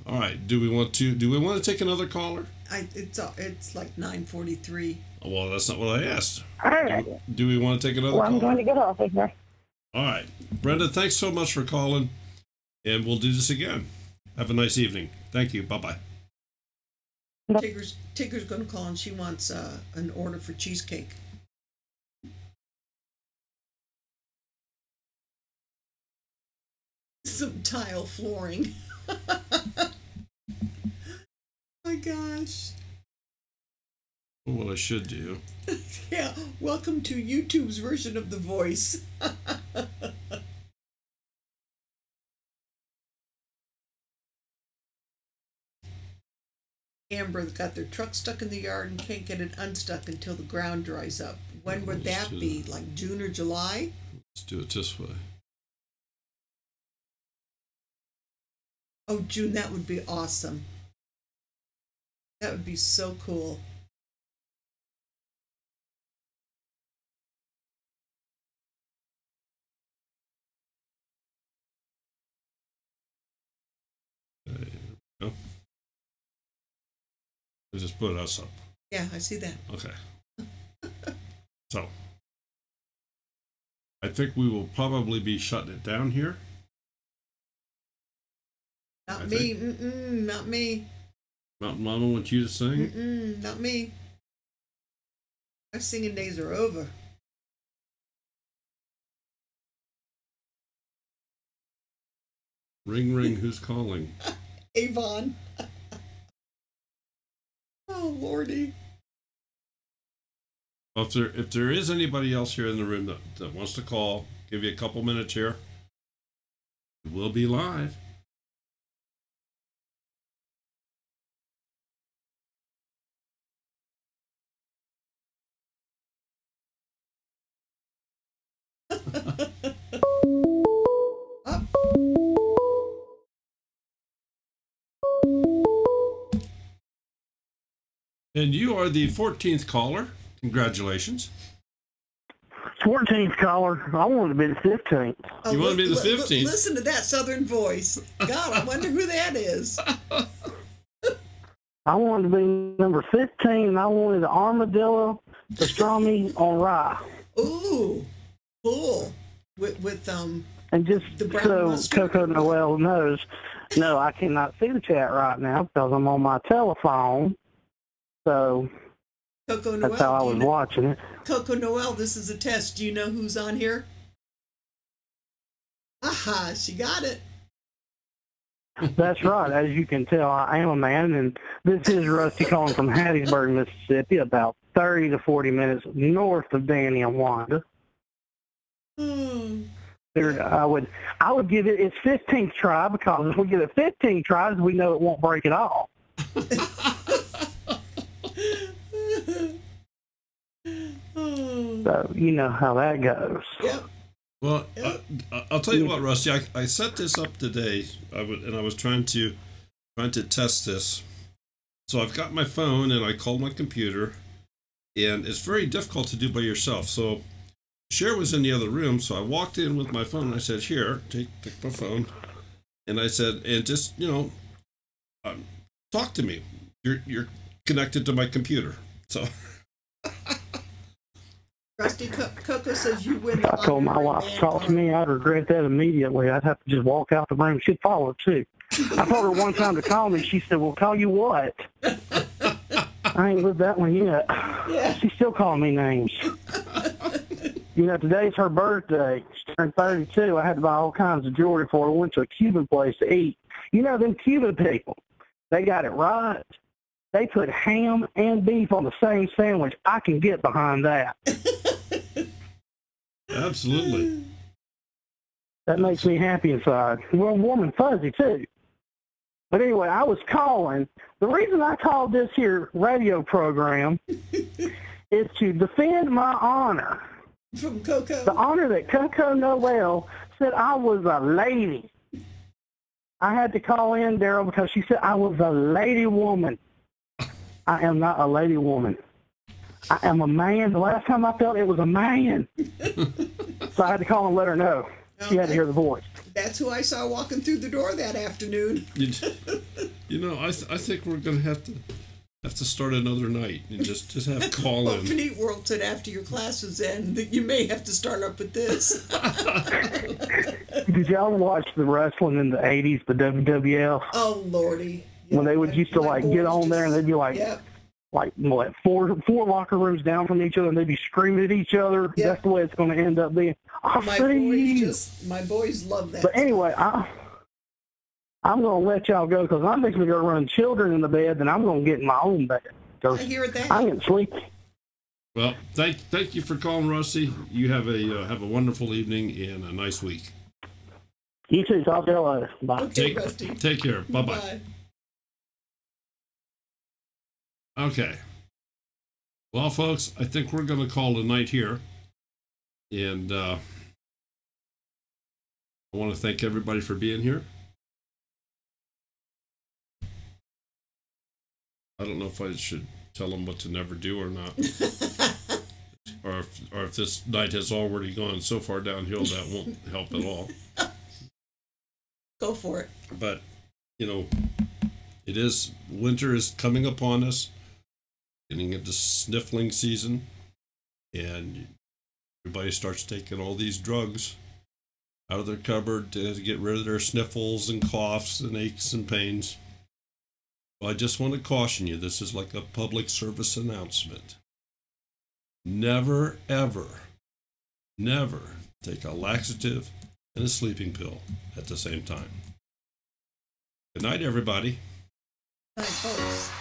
all right. Do we want to take another caller? It's like 9:43. Well, that's not what I asked. All right. Do we want to take another caller? Well, I'm going to get off of here. All right. Brenda, thanks so much for calling, and we'll do this again. Have a nice evening. Thank you. Bye-bye. Tigger's going to call, and she wants an order for cheesecake. Some tile flooring. My gosh. What I should do. Yeah, welcome to YouTube's version of The Voice. Amber got their truck stuck in the yard and can't get it unstuck until the ground dries up. When would that be? Like June or July? Let's do it this way. Oh, June, that would be awesome. That would be so cool. There we go. I just put us up. Yeah, I see that. Okay. So, I think we will probably be shutting it down here. Not me. Not me. Mountain Mama wants you to sing? Not me. My singing days are over. Ring, ring, who's calling? Avon. Oh, Lordy. Well, if there is anybody else here in the room that wants to call, give you a couple minutes here. We'll be live. And you are the 14th caller. Congratulations. 14th caller. I wanted to be the 15th. You want to be the 15th? Listen to that southern voice. God, I wonder who that is. I wanted to be number 15, and I wanted the armadillo pastrami on rye. Ooh, cool. With And just the brown so mustard. Coco Noel knows, no, I cannot see the chat right now because I'm on my telephone. So Coco Noel. that's how I was watching it. Coco Noel, this is a test. Do you know who's on here? Aha, she got it. That's right. As you can tell, I am a man, and this is Rusty calling from Hattiesburg, Mississippi, about 30 to 40 minutes north of Danny and Wanda. I would give it its 15th try, because if we give it 15 tries, we know it won't break at all. So you know how that goes. Yep. Well, I'll tell you what, Rusty. I set this up today, and I was trying to test this. So I've got my phone, and I called my computer, and it's very difficult to do by yourself. So Cher was in the other room, so I walked in with my phone, and I said, "Here, take my phone," and I said, "And just talk to me. You're connected to my computer." So. Rusty, Coco says you win the I told my wife to talk to me, I'd regret that immediately. I'd have to just walk out the room. She'd follow too. I told her one time to call me. She said, "Well, call you what?" I ain't lived that one yet. Yeah. She's still calling me names. You know, today's her birthday. She turned 32. I had to buy all kinds of jewelry for her. I went to a Cuban place to eat. You know, them Cuban people, they got it right. They put ham and beef on the same sandwich. I can get behind that. Absolutely. That makes me happy inside. Well, warm and fuzzy, too. But anyway, I was calling. The reason I called this here radio program is to defend my honor. From Coco? The honor that Coco Noel said I was a lady. I had to call in, Daryl, because she said I was a lady woman. I am not a lady woman. I am a man. The last time I felt it was a man. So I had to call and let her know. She had to hear the voice. That's who I saw walking through the door that afternoon. You know, I think we're going to have to start another night and just have call in. Neat World said after your classes end that you may have to start up with this. Did y'all watch the wrestling in the 80s, the WWF? Oh, Lordy. When they would used to get on there and they'd be like, what, four locker rooms down from each other, and they'd be screaming at each other. Yep. That's the way it's going to end up being. My boys love that. But anyway, I'm going to let y'all go because I'm fixing to go run children in the bed, and I'm going to get in my own bed. I hear that. I'm getting sleepy. Well, thank you for calling, Rusty. You have a wonderful evening and a nice week. You too. Talk to you later. Bye. Okay, Rusty. Take care. Bye-bye. Bye. Okay. Well, folks, I think we're going to call it a night here. And I want to thank everybody for being here. I don't know if I should tell them what to never do or not. or if this night has already gone so far downhill, that won't help at all. Go for it. But, winter is coming upon us. Getting into sniffling season, and Everybody starts taking all these drugs out of their cupboard to get rid of their sniffles and coughs and aches and pains. Well, I just want to caution you, this is like a public service announcement. Never, ever, never take a laxative and a sleeping pill at the same time. Good night, everybody. Good night, folks.